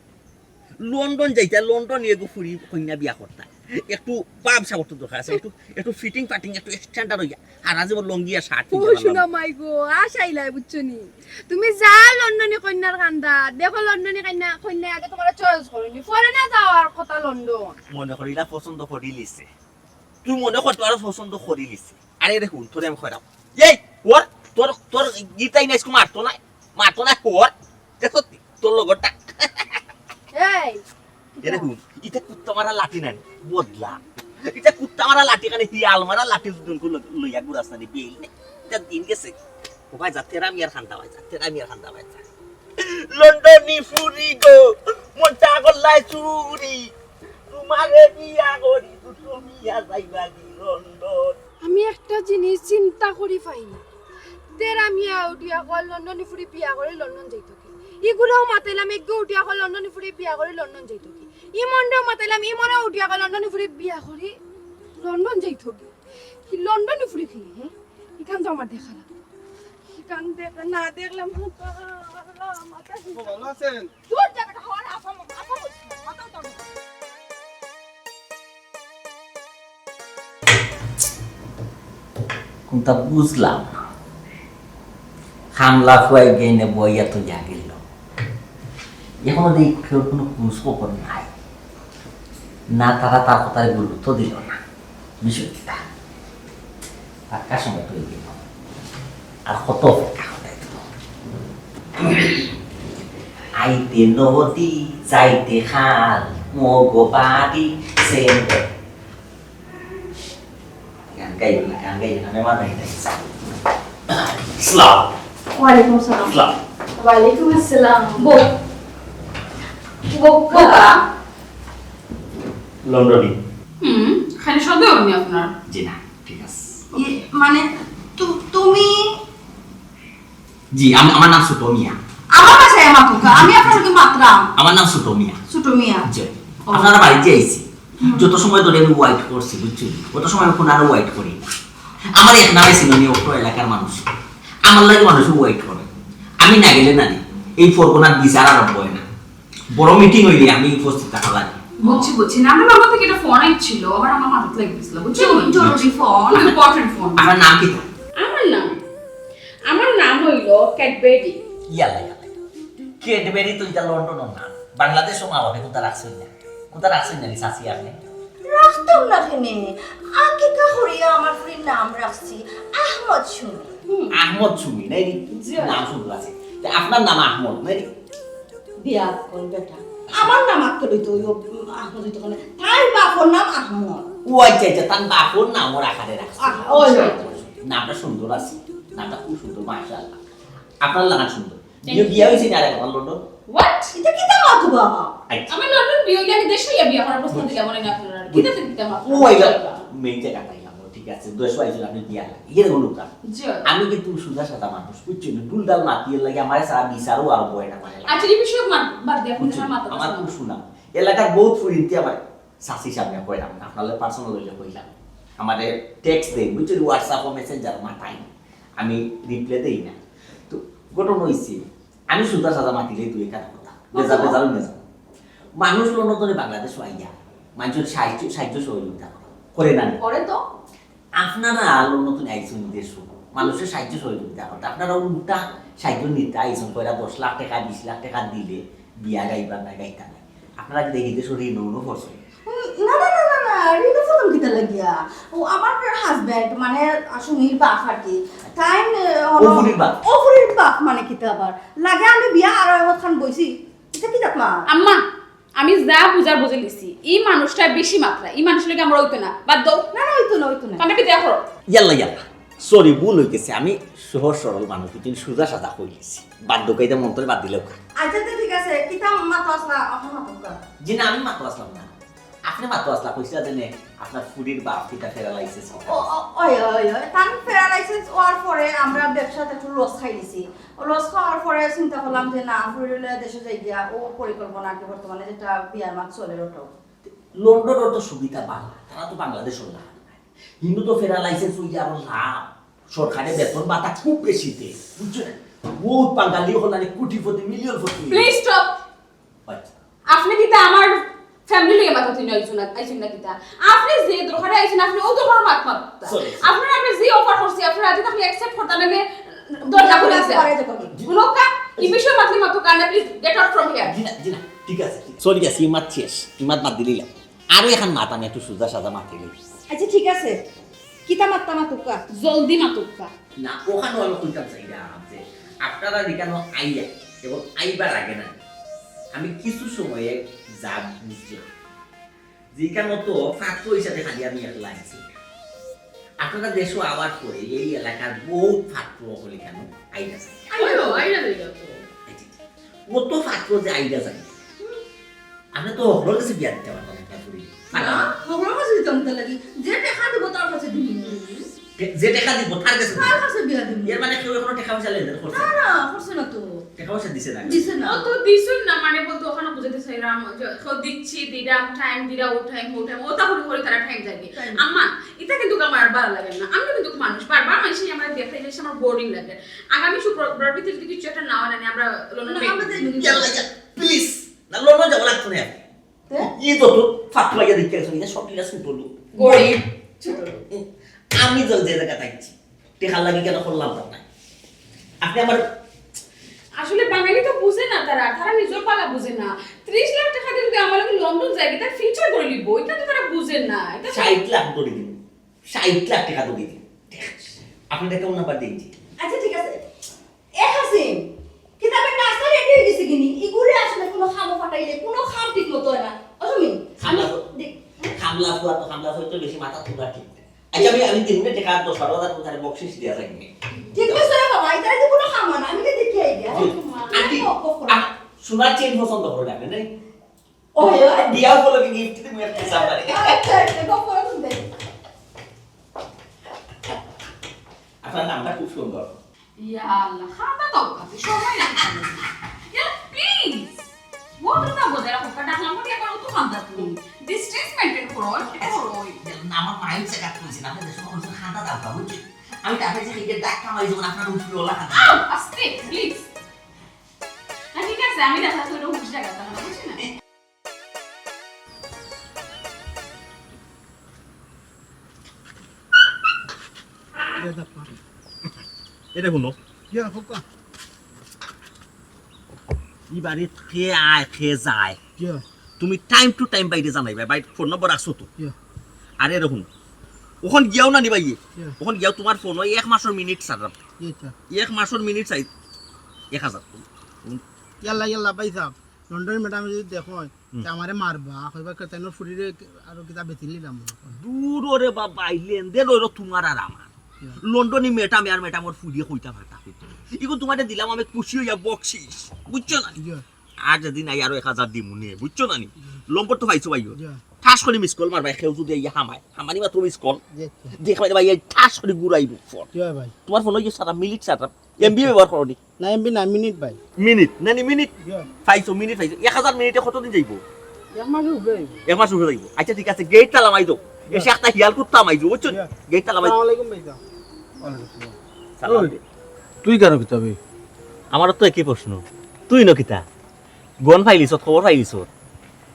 লন্ডন যাইতা লন্ডন এগু ফুরি কন্যা বিয়া করতা একটু ব্যবসা করতে দরকার আছে একটু ফিটিং পাটিং একটু স্ট্যান্ডার্ড হইয়া আর আজ লঙ্গিয়া শার্ট ও শোনা মাই গো আশাইলাই বুঝছনি তুমি যা লন্ডনে কন্যার কান্দা দেখো লন্ডনে কন্যা আগে তোমার চয়েস করনি পরে না যাওয়ার কথা লন্ডন মনে করিলা পছন্দ করি লিছে তুই মনে কর তোর পছন্দ করি লিছে আরে দেখুন তোরে আমি কইরাম এই ওর তোর তোর গীতাই নাইস কো মারতো না ওর দেখো তোর লগটা এই দেখুন এটা কুত্তা মারা লাঠি নাই বদলা এটা কুত্তা মারা লাঠি কানে হিয়াল মারা লাঠি দুন কো লইয়া গুরাস না বেল নে এটা দিন গেছে ও ভাই যা তেরা মিয়ার খান্দা ভাই যা তেরা মিয়ার খান্দা ভাই যা লন্ডনি ফুরি গো মনটা গলাই চুরি তোমারে বিয়া করি তুমি আর যাইবা দি লন্ডন আমি একটা জিনিস চিন্তা করি পাই না তেরা মিয়া উঠিয়া কল লন্ডনে ফুরি বিয়া করে লন্ডন যাইতো কি ইগুলাও মাতাইলাম একগু উঠিয়া কল লন্ডনে ফুরি বিয়া করে লন্ডন যাইতো কি ইমনটাও মাতাইলাম ইমনে উঠিয়া কল লন্ডনে ফুরি বিয়া করি লন্ডন যাইতো কি লন্ডনে ফুরি কি হ্যাঁ ইখান তো আমার দেখা ইখান দেখা না দেখলাম মাথা ভালো আছেন তোর জায়গাটা হওয়ার আফা মাথা তো কোনটা বুঝলাম হামলা খুয়াই গেনে বইয়া তো যা গেল এখনো দেখি কেউ কোনো খোঁজ খবর নাই না তারা তার কথায় গুরুত্ব দিল না বিষয়টা টাকার সময় তুই গেল আর কত অপেক্ষা হতে আইতে নদী যাইতে খাল মগ বাড়ি সেন গান গাই না মেহমান হয়ে গেছে সালাম ওয়ালাইকুম আসসালাম। সালাম ওয়ালাইকুম আসসালাম। বোকা লন্ডনে খালি সন্দেহ হয়নি আপনার? জি না ঠিক আছে মানে তুমি জি আমার নাম ছোট মিয়া আমার কাছে মাতুকা, আমি আপনাকে মাত্রাম। আমার নাম ছোট মিয়া ছোট মিয়া। জি আপনারা বাড়িতে আইছি যত সময় ধরে আমি ওয়াইট করছি বুঝছেন কত সময় আমি কোনো আরো ওয়াইট করি আমার এক নামে সিনোনি অটো এলাকার মানুষ আমার লাগে মানুষ ওয়াইট করে আমি না গেলে না এই ফরগনার বিচার আরম্ভ হয় না বড় মিটিং হইলে আমি উপস্থিত থাকা লাগে বুঝছি না আমার বাবা থেকে একটা ফোন আইছিল আবার আমার মাথায় লেগে গেছিল বুঝছেন জরুরি ফোন, ইম্পর্টেন্ট ফোন আমার নাম কি তো আমার নাম হইল ক্যাডবেরি ইয়ালা কেডবেরি তো এটা লন্ডন না বাংলাদেশও মা বাবা কোথা রাখছেন না সাসি আপনি রাখতাম না কেনে, আগে কাহরিয়া আমার ফ্রির নাম রাখছি আহমদ সুমি। আহমদ সুমি নাই নাম শুনতে আছে আপনার নাম আহমদ নাই বিয়া কোন বেটা, আমার নাম আক্কেলই তো আহমদ হইতো কেন, তাই বাপর নাম আহমদ। ও আচ্ছা তার বাপর নাম ওর আকারে রাখছে ওই নামটা সুন্দর আছে নামটা খুব সুন্দর মাশাআল্লাহ আপনার লাগা সুন্দর বিয়ে হয়েছে না আরে আমার লন্ডন হোয়াট এটা কি তা মাতুবা? আচ্ছা আমি লন্ডন বিয়ে হইলে আমি দেশে বিয়ে করার প্রশ্ন দিলাম মনে না আপনারা কিতে দিতাম ও এটা মেইন জায়গা পাইলাম ঠিক আছে 10 বছর আপনি বিয়া লাগে এর কোনো কাজ জি আমি কিন্তু সুদা সাদা মানুষ বুঝছেন দুলদাল মাতিয়ে লাগে আমার সারা বিচারও আর বয় না মানে আচ্ছা এই বিষয়ে বাদ দিয়ে আপনি আমার মাথা আমার খুব শুনাম এলাকার বহুত ফুরিন্তি আমার শাসি সামনে কইলাম না আপনাদের পার্সোনাল হইলে কইলাম আমাদের টেক্সট দেই বুঝছেন হোয়াটসঅ্যাপ ও মেসেঞ্জার মাথায় আমি রিপ্লাই দেই না তো ঘটনা হইছে আমি সুদা সাদা মাতিলে দুই কাজ কথা বেজাল না মানুষ লন্ডনে বাংলাদেশ আইয়া মানুষের সাহায্য সহযোগিতা করে না করে তো আপনারা নতুন আইসন দেশ মানুষের সাহায্য সহযোগিতা করতে আপনারা উল্টা সাহায্য নিতে আইসন কইরা 10 লাখ টাকা 20 লাখ টাকা দিলে বিয়া গাইবার না গাইতা নাই আপনারা কি দেখি দেশ ঋণও করছেন না রিনো ফোন কিতা লাগিয়া ও আমার হাজবেন্ড মানে সুমির বাপ আর কি টাইম ওফুরির বাপ মানে কিতা আবার লাগে আমি বিয়া আর খান বইছি এটা কি দেখলা আম্মা আমি যা বুঝার বুঝে লিছি এই মানুষটা বেশি মাত্রা এই মানুষ লাগে আমরা হইতো না বাদ দাও না হইতো না আমি কি দেখো ইয়াল্লা সরি ভুল হইতেছে আমি সহজ সরল মানুষ কিন্তু সুজা সাদা হইলেছি বাদ দোকাইতে মন্ত্রে বাদ দিলেও আচ্ছা ঠিক আছে কিতা মাতো আসলা এখন মাতো জি না আমি মাতো আসলাম না আপনি মাতো আসলা কইছিলা যে আপনার ফুডির বাপ কিতা ফেরা লাইসেন্স ওই তান ফেরা লাইসেন্স ওয়ার পরে আমরা ব্যবসাতে একটু লস খাইছি লস খাওয়ার পরে চিন্তা করলাম যে না ফুরিলে দেশে যাই গিয়া ও পরিকল্পনা কি বর্তমানে যেটা বিয়ার মাছ চলে ওঠো লন্ডনের তো সুবিধা বাংলা তারা তো বাংলাদেশের লাভ কিন্তু তো ফেরা লাইসেন্স হয়ে যাওয়ার লাভ সরকারের বেতন ভাতা খুব বেশিতে বুঝছেন বহুত বাঙালি হল কোটিপতি মিলিয়ন পতি প্লিজ স্টপ আপনি কি তা আমার ফ্যামিলি লইয়া মাথা তুই আইছুন না কিতা আপনি যে দরকারে আইছেন আপনি ও দরকার মাত মাত আপনি যে অফার করছি আপনি আজ আপনি অ্যাকসেপ্ট করতে না দরজা খুলে আছে লোকা এই বিষয়ে মাতলি মাত্র কানে please get out from here জিনা ঠিক আছে সরি আছে ইমাত শেষ ইমাত বাদ দিলাম আর এখন মাথা আমি একটু সুজা সাদা মাতি লই আচ্ছা ঠিক আছে কিতা মাত্তা মাতুকা জলদি মাতুকা না ওখানে আমি কইতাম চাইরা যে আপনারা এখানে আইয়া এবং আইবার আগে না আমি কিছু সময়ে যা বুঝলাম যেখানে তো ফাঁক হিসাবে খালি আমি একলা আইছি আপনারা দেশও আওয়াজ করে এই এলাকার বহুত ফাঁক হল এখানে আইডা যায় কত ফাঁক যে আইডা যায় আপনি তো হলোর কাছে বিয়া দিতে পারবেন একটা পুরি না আমার কাছে দিতাম তো লাগি যে টাকা দিব তার কাছে দিবি যে টাকা দিব তার কাছে বিয়া দিব এর মানে কেউ এখনো টাকা পয়সা লেনদেন করছে না করছে না তো টাকা পয়সা দিছে না ও তো দিছুন না মানে বলতো ওখানে বুঝাতে চাইরাম দিচ্ছি দিরাম টাইম দিরা ও টাইম ও তাহলে করে তারা টাইম যাবে আম্মা এটা কিন্তু আমার ভালো লাগে না আমি কিন্তু মানুষ বারবার মানুষ আমরা দেখতে যাই আমার বোরিং লাগে আগামী শুক্রবার ভিতরে যদি কিছু একটা নাও না আমরা প্লিজ না লোন যাব লাগতো না এই তো ফাট লাগিয়ে দেখতে গেছো এটা সব ক্লাস শুটলো গরিব ছোট আমি যে জায়গা থাকছি টেকা লাগি কেন করলাম না আপনি আমার আসলে বাঙালি তো বুঝে না তারা নিজের পালা বুঝে না 30 লাখ টাকা দিয়ে যদি আমার লন্ডন যায় তার ফিউচার করে লিবো এটা তো তারা বুঝে না এটা 60 লাখ ধরে দিন 60 লাখ টাকা ধরে দিন আপনি টাকা ওনা পা দিন আচ্ছা ঠিক আছে এ হাসিন কিতাবে নাস্তা রেডি হয়ে গেছে কিনি ইগুলে আসলে কোনো খামো ফাটাইলে কোনো খাম ঠিক মতো হয় না অসমি খামলা ফুয়া তো বেশি মাথা তুলা ঠিক আচ্ছা আমি 3 মিনিট টাকা 10,000 কোথায় বকশিশ দিয়া যাইনি ঠিক আছে রে বাবা এটা যে কোনো কাম না আমি দেখি আইডিয়া আন্টি সোনার চেন পছন্দ করে না না ওই ওই বিয়া বলে গিফট তুমি একটা সাবারে আচ্ছা আচ্ছা গপ করে দে আপনার নামটা খুব সুন্দর ইয়া আল্লাহ খাতা তো কাছে সময় লাগবে ইয়া প্লিজ ওটা না বলে রাখো কাটা না মনে করো তো কান্দা তুমি ডিসটেন্স মেইনটেইন করো আমার মাইন্ড সেট আপ করেছি না আপনাদের সময় কোনো খাতা দাও বুঝছি আমি তারপরে যে লিখে ডাক কামাই যখন আপনার উঠবে ওলা খাতা আস্তে প্লিজ ঠিক আছে আমি দেখা তো এটা উঠে জায়গা তাহলে বুঝছি না এটা শুনো ইয়া ফুকা ই বাড়ি খেয়ে আয় খেয়ে যায় ইয়া তুমি টাইম টু টাইম বাইরে জানাইবা বাইরে ফোন নম্বর আসো তো ইয়া আরে দেখুন ওখান গিয়াও না নিবাইয়ে Yeah. ওখান গিয়াও তোমার ফোন 1 মাসের মিনিট সারাম ইয়া 1 মাসের মিনিট চাই 1000 ইয়াল্লা ইয়াল্লা ভাই সাহেব লন্ডন ম্যাডাম যদি দেখো আমারে মারবা কইবা কেতানোর ফুরিরে আর কিতা বেচি নিলাম দূর ওরে বাবা আইলেন দে লইরো তোমার আর আমার লন্ডনি মেটাম আর মেটামর ফুডিয়ে কইতা পারতা ইগো তোমারে দিলাম আমি খুশি হইয়া বকশিস বুঝছো না ইয়া আর যদি নাই আরো 1000 দিমু নে বুঝছো না নি লম্বর তো পাইছো ভাইও ইয়া ঠাস করে মিস কল মারবা খেউ যদি ইয়া হামায় হামানি মাত্র মিস কল জি দেখাই ভাই ঠাস করে ঘুরাইবো ফোন ইয়া ভাই তোমার ফোন হইছে সারা মিনিট সারা এমবি ব্যবহার করো নি না এমবি না মিনিট ভাই মিনিট নানি মিনিট ইয়া পাইছো মিনিট পাইছো 1000 মিনিটে কতদিন যাইবো এক মাস হবে 1 মাস হয়ে যাইবো আচ্ছা ঠিক আছে গেট তালা মাই দাও এসে একটা হিয়াল করতাম আইজো বুঝছো Yeah. গেট তালা মাই আসসালামু আলাইকুম ভাই সাহেব ওই, তুই কেন কিতাবি আমার তো একই প্রশ্ন তুই নকিতা গন ফাইলিছ খবর ফাইলিছ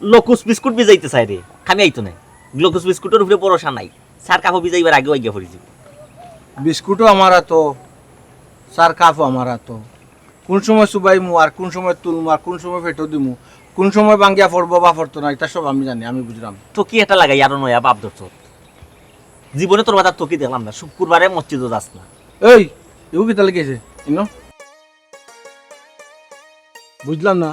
লকুস বিস্কুট বিজাইতে চাই রে খামি আইতো না লকুস বিস্কুটের উপরে ভরসা নাই সার কাপড় বিজাইবার আগে আগে পড়ি যাব বিস্কুটও আমার তো সার কাপও আমার তো কোন সময় চুবাইমু আর কোন সময় তুলমু আর কোন সময় ফেটো দিমু কোন সময় বাঙ্গিয়া পড়বো বা পড়তো না এটা সব আমি জানি আমি বুঝলাম তো কি এটা লাগাই আর নয়া বাপ দর্শ জীবনে তোর মাথার তো কি দেখলাম না শুক্রবারে মসজিদও যাস না এই এও কিতা লেগেছে ইনো বুঝলাম না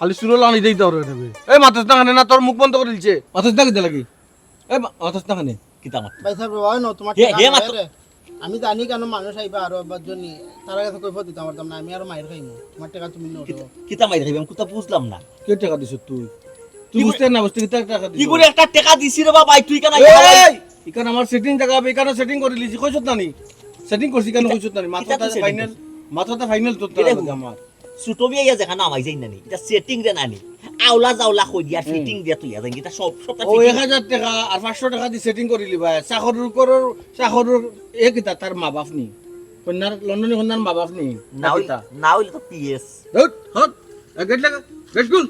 খালি সুরল আনি দেই দাও রে দেবে এই মাথাস না কানে না তোর মুখ বন্ধ করে দিলছে মাথাস না কিতা লাগি এই মাথাস না কানে কিতা মাত ভাই সাহেব হয় না তোমার হে, টাকা হে, নয় মাত্র- রে। আমি জানি কেন মানুষ আইবা আরো একবার জন্য তার কাছে কইফ দিতাম পারতাম না আমি আর মাইর খাইমু তোমার টাকা তুমি নোটো কিতা মাইরে খাইবে আমি কথা বুঝলাম না কে টাকা দিছ তুই তুই কি বুঝতে না বুঝতে কিতা টাকা দিছ কি করে একটা টাকা দিছি রে বাবা তুই কেন এই ইকান আমার সেটিং টাকা হবে ইকান সেটিং করে লিছি কইছত না নি সেটিং করছি কেন কইছত না নি মাথাটা setting ফাইনাল মাথাটা ফাইনাল তো এটা টাকা হুন। আমার সুটবি ইয়া যেখানে আমাই যাই না নি এটা সেটিং রে নানি আউলা জাউলা কই দিয়া ফিটিং দিয়া তুই যাই এটা সবটা ও 1000 টাকা আর 500 টাকা দি সেটিং করে লিবা চাকরের করর চাকরের এ কিতা তার মা বাপ নি কন্যার লন্ডনে কন্যার মা বাপ নি না হইলে না হইলে তো পিএস হট হট গেট লাগা গেট কুল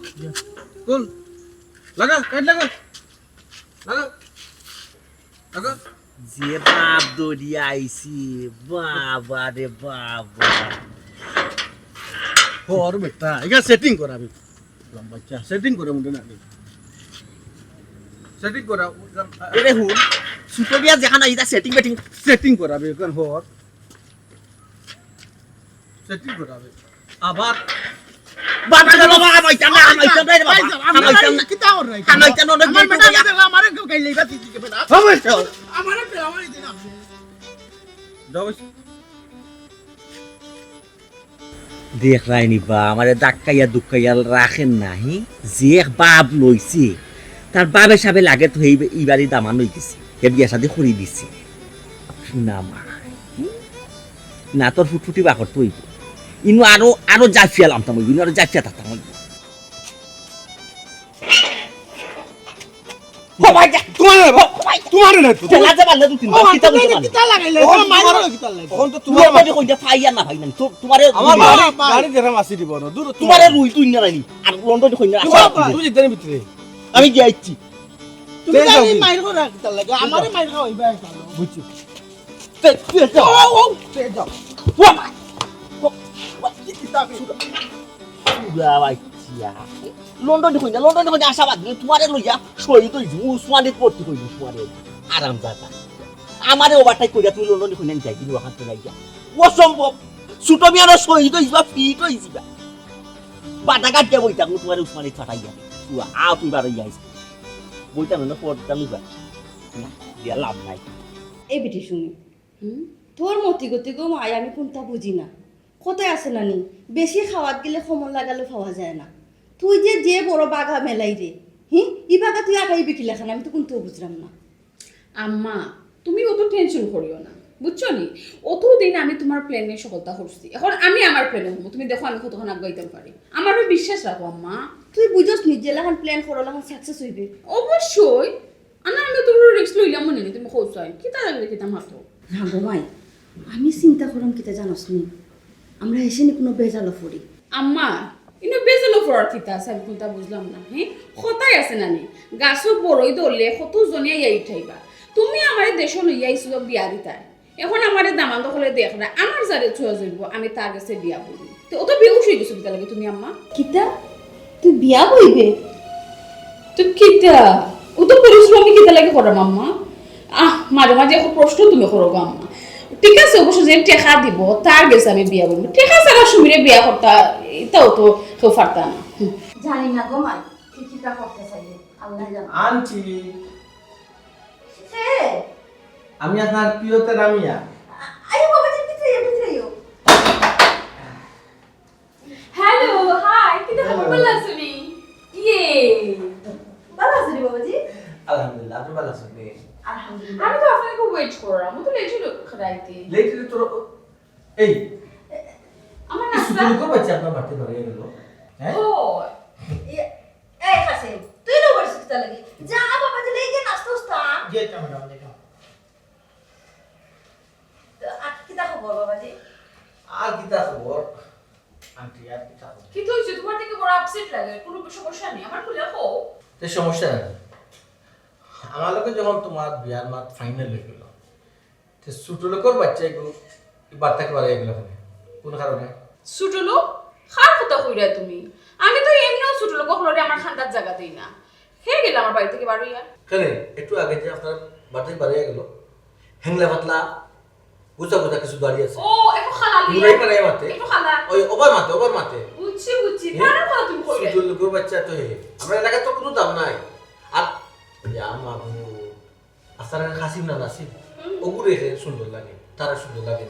কুল লাগা গেট লাগা লাগা লাগা যে বাপ দৌড়িয়ে আইছি বাবা রে বাবা হর বেটা ইগা সেটিং করাবি বাচ্চা সেটিং করে মুদে না সেটিং করা এরে হুন সুটবিয়া যেখানে এটা সেটিং বেটিং সেটিং করাবি এখন হর সেটিং করাবি আবার বাবা রে বাবা আমাইতা না আমাইতা না রে বাবা আমাইতা না কিতা ওর রাই আমাইতা না অনেক আমার বেটু ম্যাডাম আমারে গাই লইবা দিতে কে না সমস্যা আমারে আমারে দিনা যাও দেখ রাইনি বা আমারে ডাক্কাইয়া দুক্কাইয়া রাখেন নাহি যে বাপ লইছে তার বাবে সাবে লাগে তো এই বাড়ি দামান লই গেছে হে বিয়া শাদি করি দিছে না মা না তোর ফুটফুটি বাকর তুই ইনু আরো জাফিয়া লামতাম ইনু আরো জাফিয়া থাকতাম ও ভাই তোমার না তো খেলা যে বাল্লে দুই তিন বার কিতা বুঝতে পারলি কিতা লাগাইলে ও মাইর কিতা লাগাইলে এখন তো তোমার বাড়ি কইটা ফাইয়া না ভাই না তোমারে আমার বাবা, গাড়ি বাবা। গাড়ি দেখা মাসি দিব না দূর তোমারে রুই তুই না রাইনি আর লন্ডন কই না তুই যেতে ভিতরে আমি যাইছি তুমি তেজ জানি যাবি। মাইর করা কিতা লাগে আমারে মাইর খাওয়াইবা কেন বুঝছি ও তে যাও কিতা লন্ডন কই আশাবাদ তোমারে লইয়া শহীদ হইছি উসমানিত পড়তে কইলি তোমারে আরাম জাতা আমারে ওভারটাইক কইরা তুই লন্ডন কই না যাই দিন ওখান থেকে যাই অসম্ভব ছোট মিয়ার শহীদ হইবা ফিট হইছিবা বাটা কাটিয়া বইতা তোমারে উসমানিত ফাটাইয়া তুই তুই বাড়ি যাইস বইতা না পড়তা নিবা না দিয়া লাভ নাই এই বেটি শুনি তোর মতি গতি গো মাই আমি কোনটা বুঝি না কোথায় আছে নানি বেশি খাওয়াত গেলে সময় লাগালে পাওয়া যায় না তুই যে বড় বাঘা মেলাই রে ই বাঘা তুই আগাই বিটি লেখান আমি তো কোনটাও বুঝলাম না আম্মা তুমি অত টেনশন করিও না বুঝছো নি অত দিন আমি তোমার প্ল্যানে সফলতা করছি এখন আমি আমার প্ল্যানে হবো তুমি দেখো আমি কতক্ষণ আগাইতে পারি আমারও বিশ্বাস রাখো আম্মা তুই বুঝোস নি যে লাগান প্ল্যান করো লাগান সাকসেস হইবে অবশ্যই আমি তোমার রিস্ক লইলাম মনে নেই তুমি খোঁজ চাই কি তা লাগলে কি তা মাত্র না গো মাই আমি চিন্তা করলাম কিতা জানোস নি আমরা এসে নি কোনো বেজালো পড়ি আম্মা ইনো বেজলো ফরার কিতা আছে আমি কোনটা বুঝলাম না হ্যাঁ কথাই আছে নানি গাছও বড়ই ধরলে কত জনিয়া ইয়া উঠাইবা তুমি আমার দেশ লইয়া আইছিল বিয়া দিতাই এখন আমার দামান দখলে দেখ না আমার যারে ছুঁয়া যাইব আমি তার কাছে বিয়া বলি তো ও তো বেউস হয়ে গেছো কিতা লাগে তুমি আম্মা কিতা তুই বিয়া হইবে তো কিতা ও তো পরিশ্রমী কিতা লাগে করাম আম্মা মাঝে মাঝে এখন প্রশ্ন তুমি করো গো আম্মা ঠিক আছে অবশ্য যে টেকা দিব তার গেছে আমি বিয়া বলবো টেকা ছাড়া সুমিরে বিয়া করতা এটাও তো কেউ পারতা না জানি না গো মাই তুই কিতা করতে চাইলে আল্লাহ জানে আনছি সে আমি আপনার প্রিয় তেরা মিয়া আরে বাবা জি ভিতরে হ্যালো হাই কিতা খবর বললা তুমি ইয়ে ভালো আছো রে বাবা জি আলহামদুলিল্লাহ আপনি ভালো আছেন আলহামদুলিল্লাহ আমি তো আপনাকে ওয়েট করলাম তো লেট হলো খাইতে লেট তোর এই আমার শুধু নাস্তা তো বাচ্চা আপনার বাড়িতে ধরে গেল হ্যাঁ ও এই কাছে তুই না বলছিস কিতা লাগে যা বাবা জি লেগে নাস্তা উস্তা যে ম্যাডাম দেখো কিতা খবর বাবা জি আর কিতা খবর আন্টি আর কিতা খবর কি তো হইছে তোমার থেকে বড় আপসেট লাগে কোনো সমস্যা নেই আমার খুলে রাখো তো সমস্যা নাই আমার লোকে যখন তোমার বিয়ার মাত ফাইনাল হয়ে গেল তো ছোট লোকের বাচ্চা এগুলো বার্তাকে বাড়িয়ে গেল কোন কারণে ছোট লোক খার কথা কইরা তুমি আমি তো এমনিও ছোট লোক হলরে আমার খান্দার জায়গা দেই না খেয়ে গেল আমার বাড়ি থেকে বাড়ি আর কেন একটু আগে যে আপনার বার্তাকে বাড়িয়ে গেল হ্যাংলা পাতলা বুঝা বুঝা কিছু দাঁড়িয়ে আছে ও একটু খালা মুরাই পারে মাতে একটু খালা ওই ওভার মাতে বুঝছি কার কথা তুমি কইলে ছোট লোকের বাচ্চা তো হে আমরা এলাকায় তো কোনো দাম নাই আর আমা আসার খাসিম না নাসিব ওগুলো সুন্দর লাগে তারা সুন্দর লাগে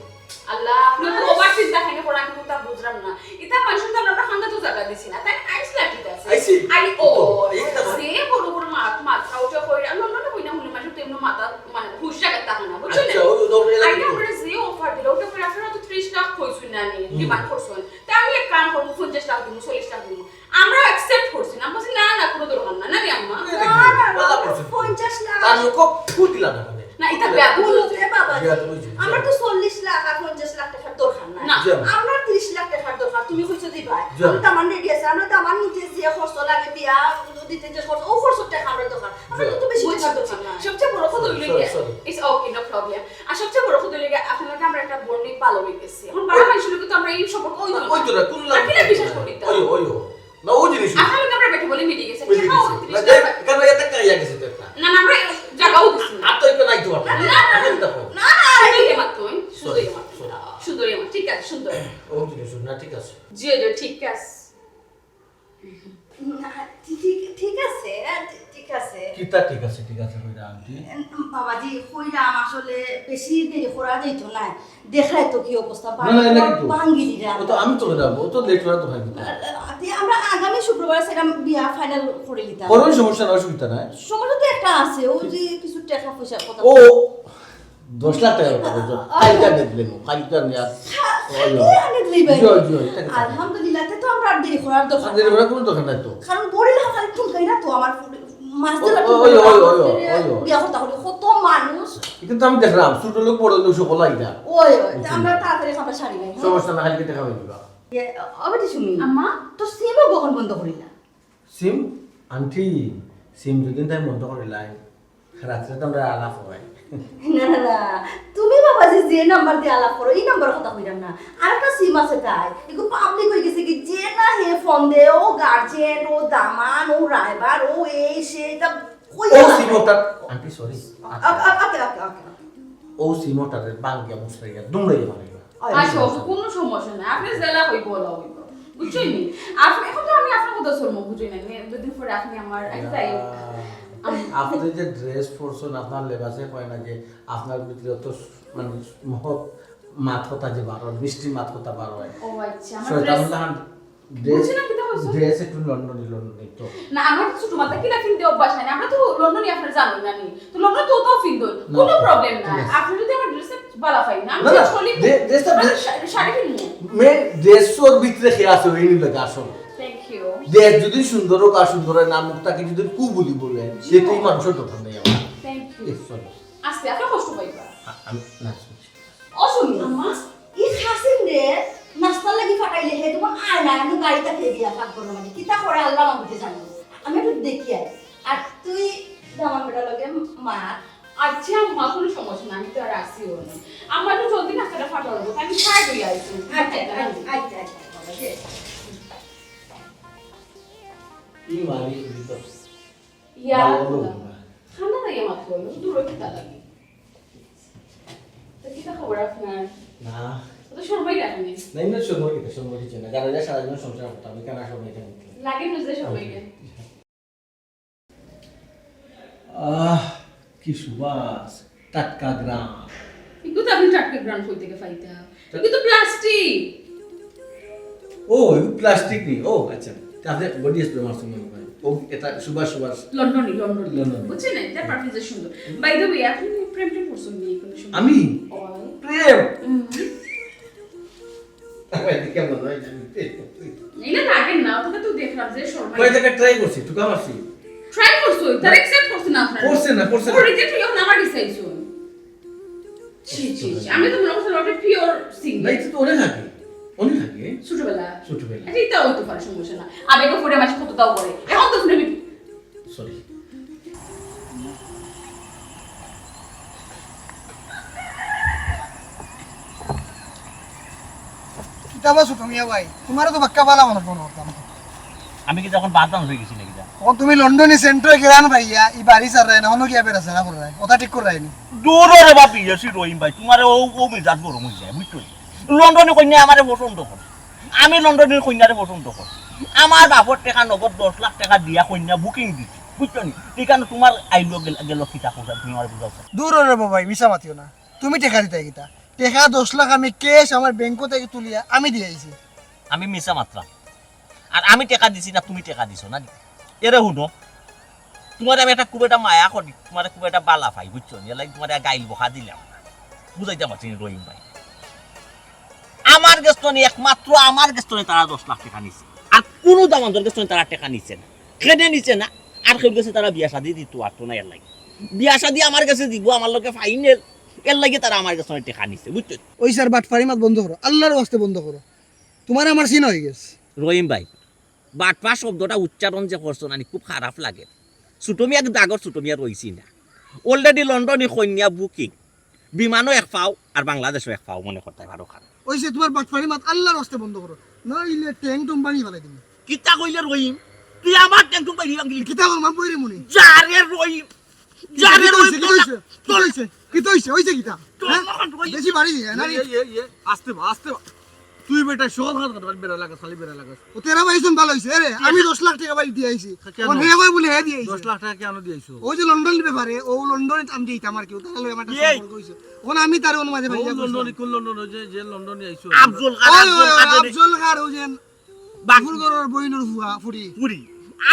আল্লাহ আপনি তো ওভার চিন্তা খাইনে পড়া আমি তা বুঝলাম না এটা মানুষ তো আমরা খান্দা তো জায়গা দিছি না তাই আইস লাটিতে আছে আইছি আই ও এইটা সে বড় বড় মাথা উঠে কইরা না কইনা হলে মানুষ তো এমন মাথা মানে হুশ জায়গা থাকে না বুঝছেন আচ্ছা ওই দৌড়ে লাগে আইটা আমরা যে অফার দিল ওটা করে আপনারা তো 30 লাখ কইছুন না নি ডিমান্ড করছুন তা আমি এক কাম করব 50 লাখ দিব 40 লাখ দিব আমরা অ্যাকসেপ্ট করছি না বলছি না কোনো দরকার না না রে আম্মা বলা করছে 50 লাখ তার লোক ফুটিলা না মানে না এটা বেয়া বলতে বাবা বিয়া তো হইছে আমার তো 40 লাখ আর 50 লাখ টাকার দরকার নাই না আমার 30 লাখ টাকার দরকার তুমি কইছো দি ভাই যা। আমি তো আমার রেডি আছে আমরা তো আমার নিতে যে খরচ লাগে বিয়া দিতে যে খরচ ও খরচ টাকা আমার দরকার আমরা তো বেশি টাকা দরকার না সবচেয়ে বড় কথা হইল গিয়া Sorry. It's okay no problem আর সবচেয়ে বড় কথা হইল গিয়া আপনাকে আমরা একটা বন্ডিং পালো হইতেছি এখন বাড়া মানুষের লোকে তো আমরা এই সম্পর্ক ওই ওই তো না কোন লাভ কিনা বিশ্বাস করি তা ওই না ওই জিনিস আপনাকে আমরা বেটে বলে মিটে গেছে ওই কি জিনিস খাও না কেন এত কাইয়া গেছে তো একটা না আমরা জায়গাও দিছি না আর তো একটু নাই তো না, না সুন্দরী আমার তুই সুন্দরী Sorry, আমার sorry. সুন্দরী আমার ঠিক আছে সুন্দর ও জিনিস না ঠিক আছে জি ঠিক আছে না, ঠিক আছে ঠিক আছে কিতা ঠিক আছে কইরা আন্টি বাবাজি কইরাম আসলে বেশি দেরি করা যাইত না দেখাই তো কি অবস্থা না না না কিন্তু ভাঙ্গি দিলাম ও তো আমি তো যাব ও তো লেট করা তো হয় না আমরা আগামী শুক্রবার সেটা বিয়া ফাইনাল করে নিতাম কোনো সমস্যা না অসুবিধা নাই সমস্যা তো একটা আছে ও যে কিছু টাকা পয়সা কথা ও 10 লাখ টাকা বলছো কালকে দিলেন কালকে নিয়া আলহামদুলিল্লাহ তো আমরা আর দেরি করার দরকার আমাদের ওরা কোনো দোকান নাই তো কারণ বড় না খালি ঠুনকাই না তো আমার মাস দিলা ওই বিয়া করতে হলে কত মানুষ কিন্তু আমি দেখলাম ছোট লোক বড় লোক সকল আইনা ওই আমরা তাড়াতাড়ি খাবার সারি নাই সমস্যা না খালি দেখা হয়ে দিবা আবার শুনি আম্মা তো সিমও কখন বন্ধ করিলা সিম আন্টি সিম দুদিন তাই বন্ধ করিলাই রাত্রে তো আমরা আলাপ হয় না না না তুমি বাবা যে নাম্বার দিয়ে আলাপ করো এই নাম্বার কথা কইরাম না আর একটা সিম আছে তাই এগো পাবলিক হয়ে গেছে কি যে না হে ফোন দে ও গার্জিয়ান ও দামান ও রাইবার ও এই সেটা কই ও সিমটা আন্টি সরি ওকে ও সিমটা বাঙ্গিয়া মুসরাইয়া দুমড়াইয়া বানাইবা আচ্ছা কোনো সমস্যা নাই আপনি জেলা হইব বলা হইব বুঝছেন নি আপনি এখন তো আমি আপনার কথা শুনবো বুঝছেন না দুদিন পরে আপনি আমার একটা আপনি যে ড্রেস পরছেন আপনার লেবাসে কয় না যে আপনার ভিতরে তো মানে মহৎ মাথা যে বার হয় মিষ্টি মাথা বার হয় ও আচ্ছা শয়তান ড্রেস বুঝছি না কি তা হইছে? ড্রেস একটু লন্ডন তো না আমার তো ছোট মাথা কিনা কিনতে অভ্যাস নাই আমরা তো লন্ডনে আপনারা জানেন না নি তো লন্ডন তো ফিন্দল কোনো প্রবলেম না আপনি যদি আমার ড্রেসে বালা পাই না আমি না, চেঞ্জ করলি ড্রেসটা শাড়ি কিনবো মেন ড্রেসর ভিতরে খেয়ে আছে ওই নিলে আসল থ্যাংক ইউ ড্রেস যদি সুন্দর হোক আর সুন্দর হয় না মুখটাকে যদি কুবুলি বলে সেটাই মানুষের দোকান নেই আমার থ্যাংক ইউ সরি আস্তে আপনি কষ্ট পাইবা আমি না অসুবিধা আম্মা ই খাসিন রে নাস্তা লাগি ফাটাইলে হে তোমার আয় না আমি গাড়িটা খেয়ে দিয়া থাকবো না মানে কিতা করে আল্লাহ আমাকে জানি আমি একটু দেখি আর তুই দামান বেটা লগে মা আচ্ছা আমার কোনো সমস্যা না আমি তো আর আসিও না আমার তো জলদি নাস্তাটা ফাটাবো আমি খাই দই আইছি আচ্ছা আচ্ছা বাবা দে এই মারি তো ইয়া খানা নাই আমার তো দূর কি তা লাগে তো কি খবর আপনার না তো শর্মাই রাখেনি নাই না সময় কিছু না গাড়িটা সারাদিন সংসার করতে আমি কেন সময় কেন লাগে বুঝলে শর্মাইকে কি সুবাস টাটকা গ্রাম কিন্তু তো আপনি টাটকা গ্রাম কই থেকে পাইতা কিন্তু তো প্লাস্টিক ও প্লাস্টিক নি ও আচ্ছা তাহলে বডি স্প্রে মারছো মনে হয় ও এটা সুবাস লন্ডন বুঝছেন না এটা পারফিউম সুন্দর বাই দ্য ওয়ে আপনি প্রেম করছেন নি কোনো সময় আমি অল প্রেম আমি কেমন হয় এটা লাগে না তোকে তো দেখলাম যে শর্মা কয় জায়গা ট্রাই করছি টুকা মারছি ট্রাই করছো তার অ্যাকসেপ্ট করছ না আপনারা করছে ও রিজেক্ট হলো না আমার ডিসাইশন ছি আমি তো মনে করছি লটে পিওর সিঙ্গেল নাই তো অনেক আগে ছোটবেলা ছোটবেলা এটা হইতো পারে সমস্যা না আবেগে ফুটে মাসে কত দাও করে এখন তো শুনে সরি কিতাবা সুতমিয়া ভাই তোমারও তো বাক্কা বালা মনে ফোন করতাম আমি কি যখন বাদাম হয়ে গেছি নাকি ও তুমি লন্ডনে সেন্ট্রে গেলান ভাইয়া ই বাড়ি সার রায় না হনো কি আবেরা সারা করে রায় কথা ঠিক করে রায়নি দূরে রে বাপি এসি রহিম ভাই তোমার ও মিজাজ গরম হয়ে যায় বুঝছো লন্ডনে কন্যা আমারে পছন্দ করে আমি লন্ডনের কন্যারে পছন্দ করি আমার বাপর টাকা নগদ 10 লাখ টাকা দিয়া কন্যা বুকিং দিচ্ছি বুঝছো নি এই কারণে তোমার আইলো গেল কিতা কথা তুমি আমার বুঝাও দূর রে ভাই মিছা মাতিও না তুমি টেকা দিতে গিতা টেকা 10 লাখ আমি ক্যাশ আমার ব্যাংক থেকে তুলিয়া আমি দিয়ে আইছি আমি মিছা মাত্রা আর আমি টাকা দিছি না তুমি টাকা দিছো না এরে শুনো তোমার আমি একটা খুব একটা মায়া করি তোমার খুব একটা বালা পাই বুঝছো নি লাইক তোমার গাইল বকা দিলাম বুঝাইতে পারছি রহিম ভাই আমার গেস্তনে একমাত্র আমার গেস্তনে তারা 10 লাখ টাকা নিছে আর কোনো দামান্তর গেস্তনে তারা টাকা নিছে না কেনে নিছে না আর কেউ গেছে তারা বিয়া শাদি দিত আর তো না এর লাগে বিয়া শাদি আমার কাছে দিব আমার লোকে ফাইনাল এর লাগে তারা আমার গেস্তনে টাকা নিছে বুঝছো ওই স্যার বাটফারি মাত বন্ধ করো আল্লাহর ওয়াস্তে বন্ধ করো তোমার আমার সিন হয়ে গেছে রহিম ভাই বাটপা শব্দটা উচ্চারণ যে করছো না খুব খারাপ লাগে ছুটমিয়া দাগর ছুটমিয়া রইছি না অলরেডি লন্ডনে কন্যা বুকিং বিমানও এক পাও আর বাংলাদেশও এক পাও মনে করতে পারো খারাপ ওই সে তোমার বাটফারি মাত আল্লাহর ওয়াস্তে বন্ধ করো নইলে ট্যাং টম্বানি ফেলাই দিবি কিতা কইলে রহিম তুই আমার টেনশন পাইলি বাঙ্গিলি কিতা বল মা বইরে মনে যারে রহিম যারে রহিম কিতা হইছে হইছে কিতা বেশি বাড়ি দিয়ে না আস্তে তুই বেটা সব হাত বেড়া লাগা খালি বেড়া লাগা ও তেরা ভাই শুন ভালো হইছে রে আমি 10 লাখ টাকা বাড়ি দিয়ে আইছি ও হে ভাই বলে হে দিয়ে আইছি 10 লাখ টাকা কেন দিয়েছো ও যে লন্ডন ব্যাপারে ও লন্ডনে আমি দিই আমার কেউ তাহলে আমার একটা সম্পর্ক হইছে ওন আমি তার ওন মাঝে ভাই লন্ডন যে লন্ডনে আইছো আফজল খার ও যে বাগুর গরর বইনর ফুয়া ফুরি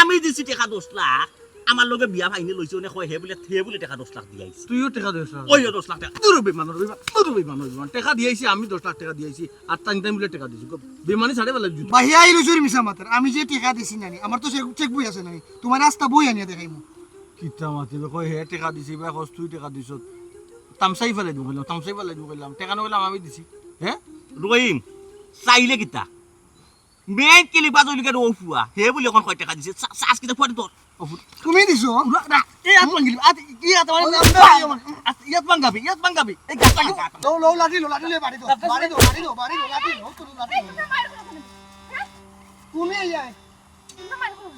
আমি দিছি টাকা 10 লাখ আমার লগে বিয়া ভাইনি লইছে ওনে কয় হে বলে টাকা 10 লাখ দিয়াইছি তুইও টাকা দিছ ওই 10 লাখ টাকা তোর বেমান টাকা দিয়েছি আমি 10 লাখ টাকা দিয়েছি আর টাইম মিলে টাকা দিছি বেমানি ছাড়ে বেলা জুত ভাইয়া আইলো জুরি মিছা মাতার আমি যে টাকা দিছি নানি আমার তো চেক বই আছে নানি তোমার রাস্তা বই আনিয়া দেখাইমু কিতা মাতিবে কই হে টাকা দিছি বা কষ্ট তুই টাকা দিছ তামসাই ফেলে দিও কইলাম টাকা নইলাম আমি দিছি হ্যাঁ রহিম চাইলে কিতা মেন কেলি বাজলিকে ও ফুয়া হে বলে কোন কয় টাকা দিছে সাস কিতা পড়ে তোর তুমি দিছো এই আত ভাঙিলি কি আত ইয়াত ভাঙাবি এই গাটা লো লাঠি বাড়ি দো লাঠি দো তো লাঠি তুমি আয়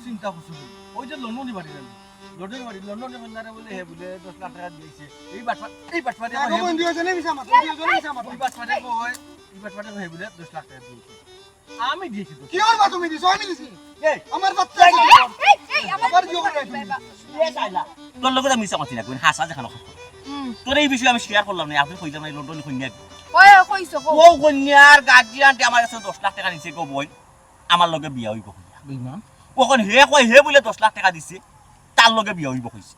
চিন্তা করছো ওই যে লন্ডনে বাড়ি লন্ডনে বন্দারে বলে হে বলে 10 লাখ টাকা দিয়েছে এই বাটপারে টাকা বন্ধ হয়েছে না মিছা মাতার ওই বাটপারে হে বলে 10 লাখ টাকা দিয়েছে আমি দিয়েছি তো কি ওর মা তুমি দিছো আমি দিছি এই আমার বাচ্চা এই এই আমার আবার কি করে তুমি এ সাইলা তোর লগে আমি মিছা মাতি না কই হাসা যেখানে তোর এই বিষয়ে আমি শেয়ার করলাম না আপনি কইলাম না লন্ডন কইনা ওই কইছো কো ও কন্যার গার্জিয়ানটি আমার কাছে 10 লাখ টাকা দিছে গো বই আমার লগে বিয়া হইব কইয়া বেইমান কখন হে কই হে বলে 10 লাখ টাকা দিছে তার লগে বিয়া হইব কইছে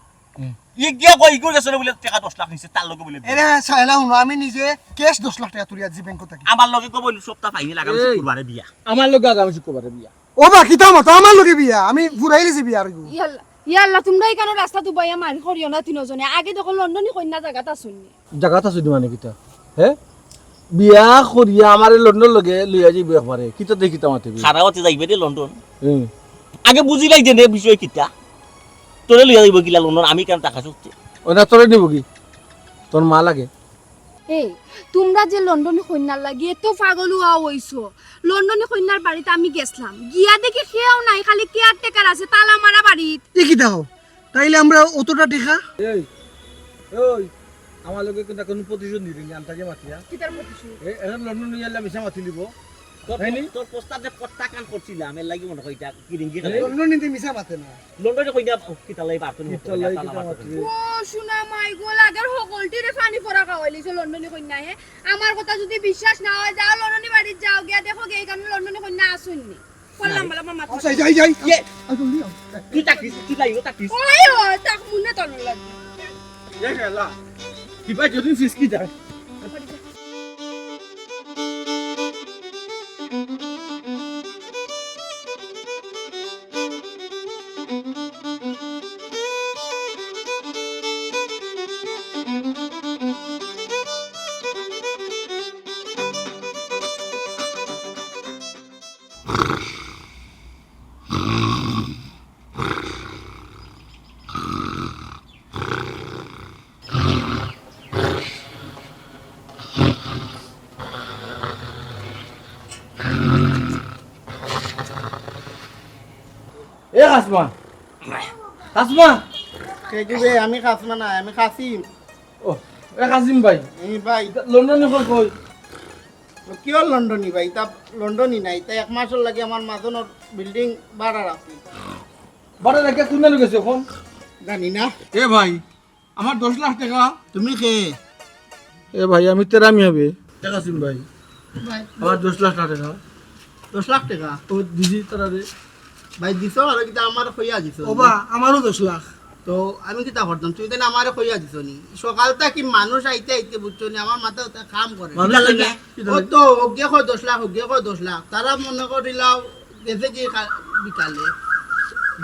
ই গিয়া কই ইগো গেছে বলে টাকা 10 লাখ নিছে তার লগে বলে এরে সাইলা হুনো আমি নিজে ক্যাশ 10 লাখ টাকা তুলিয়া জি ব্যাংক থেকে আমার লগে কই বলি সপ্তাহ পাইনি লাগাম শুক্রবারে বিয়া আমার লোক আগামী শুক্রবারে বিয়া ও বা কিতা মত আমার লগে বিয়া আমি ঘুরাই লিছি বিয়া আর ইয়াল্লা ইয়াল্লা তোমরা এখানে রাস্তা দুবাইয়া মারি করিও না তিনজনে আগে দেখো লন্ডনী কন্যা জায়গাটা শুনি জাগাত আছে মানে কিতা হে বিয়া করিয়া আমার লন্ডন লগে লইয়া যাইব একবারে কিতা দেখি তামাতে খারাপতে যাইবে রে লন্ডন হুম আগে বুঝি লাই দে বিষয় কিতা তোরে লইয়া যাইব কিলা লন্ডন আমি কেন টাকা সত্যি ওনা তোরে নিব কি তোর মা লাগে এই তোমরা যে লন্ডনী কন্যার লাগি এত পাগল হওয়া হইছো লন্ডনী কন্যার বাড়িতে আমি গেছলাম গিয়া দেখি খেয়েও নাই খালি কেয়ারটেকার আছে তালা মারা বাড়িত এ কি দাও তাইলে আমরা অতটা টাকা এই ওই আমার লগে কিন্তু কোনো প্রতিশোধ নিবি না আন্তাজে মাতিয়া কিতার মতিছো এই এখন লন্ডন নিয়ে এলাম মিশা মাতি লিব তোর প্রস্তাব যে কত্তা কান করছিলাম এর লাগি মনে কইতা কিরিঙ্গি লন্ডন নিতে মিছা মাতে না লন্ডনে কইনা কিতা লাই বার্তন কিতা লাই কিতা মাতি ও শোনা মাই গো লাগের সকলটিরে পানি পড়া খাওয়াইলিছে লন্ডনী কন্যা হে আমার কথা যদি বিশ্বাস না হয় যাও লন্ডনী বাড়িতে যাও গিয়া দেখো গে এই কারণে লন্ডনী কন্যা আসুননি বললাম বলা মাথা যাই যাই যাই ইয়ে আই জলদি আও তুই তাকিস তুই লাইও তাকিস ওই ও তাক মুনে তন লাগবে এ গেলা কিবা যদি ফিসকি যায় এ কাসমা কাসমা কে কিবে আমি খাসমা না আমি খাসিম ও এ কাসিম ভাই এই ভাই লন্ডন নিব কই কিয় লন্ডনী ভাই তা লন্ডনী নাই তাই এক মাসের লাগে আমার মাজনের বিল্ডিং ভাড়া রাখি বড় রেখে কোনে লুকেছে এখন জানি না এ ভাই আমার 10 লাখ টাকা তুমি কে এ ভাই আমি তেরা মিয়া বে টাকা সিম ভাই আমার 10 লাখ টাকা 10 লাখ টাকা তো দিদি তারা রে ভাই দিছো আর কিতা আমার কইয়া দিছো ও বা আমারও 10 লাখ তো আমি কিতা করতাম তুই তো আমারে কইয়া দিছো নি সকালটা কি মানুষ আইতে আইতে বুঝছো নি আমার মাথা ওটা কাম করে মানুষ কিতা লাগে? লাগে? ও তো ওগে কয় 10 লাখ ওগে কয় 10 লাখ তারা মনে করিলাও গেছে কি বিকালে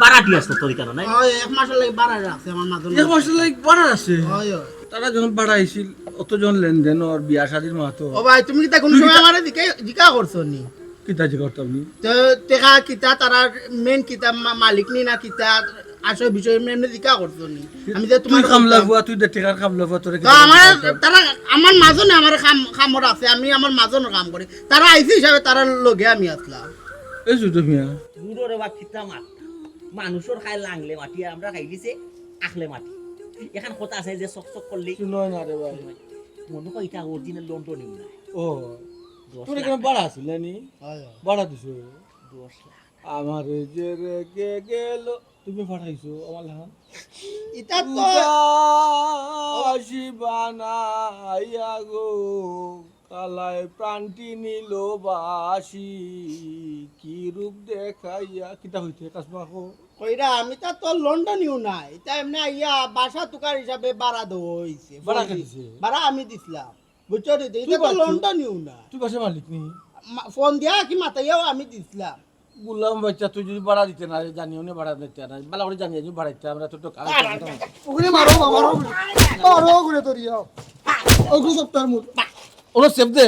বারাটি আসতো তোর কেন নাই ওই এক মাসের লাগে বাড়া রাখছে আমার মাঝে এক মাস লাইক বাড়া আছে ওই ওই। তারা যখন বাড়া আইছিল অতজন লেনদেন আর বিয়া শাদির মাতো ও ভাই তুমি কিতা কোন সময় আমারে জিকা করছো নি কিতা জি করতাম নি তো টেকা কিতা তারা মেন কিতা মালিক নি না কিতা আসল বিষয় মেন জিকা করছো নি আমি যে তুই তোমার কাম লাগবা তুই দে টাকার কাম লাগবা তোরে তো আমার তারা আমার মাজনে আমার খামর আছে আমি আমার মাজনের কাম করি তারা আইসি হিসাবে তারা লগে আমি আসলাম এই জুতো মিয়া দূরে বা কিতা মাত মানুষের খাই লাংলে মাটি আর আমরা খাই দিছে আখলে মাটি এখান কথা আছে যে চক চক করলে তুই নয় না রে ভাই মনে কই এটা অরিজিনাল লন্ডন না ও তোর এখানে বাড়া আছিল নি বাড়া দিছো 10 লাখ আমার যে রেগে গেল তুমি পাঠাইছো আমার লাহান এটা তো শিবানা আইয়া গো কালায় প্রাণটি নিল বাসি কি রূপ দেখাইয়া কিতা হইতে কাসমা কো কইরা আমি তো লন্ডনেও নাই তাই এমনি আইয়া বাসা তুকার হিসাবে ভাড়া দেওয়া হইছে ভাড়া কে দিছে? ভাড়া আমি দিছিলাম বুঝছো রে এটা তো বাড়ছো? লন্ডনেও না তুই বাসা মালিক নি ফোন দিয়া কি মাতাইয়াও আমি দিছিলাম গুলাম বাচ্চা তুই যদি ভাড়া দিতে না জানিও না ভাড়া দিতে না বালা করে জানিয়ে ভাড়া দিতে আমরা তো কাজ ওগুলো মারো মারো ঘুরে তোরিয়া ওগুলো সপ্তাহের মধ্যে ওরা সেফ দে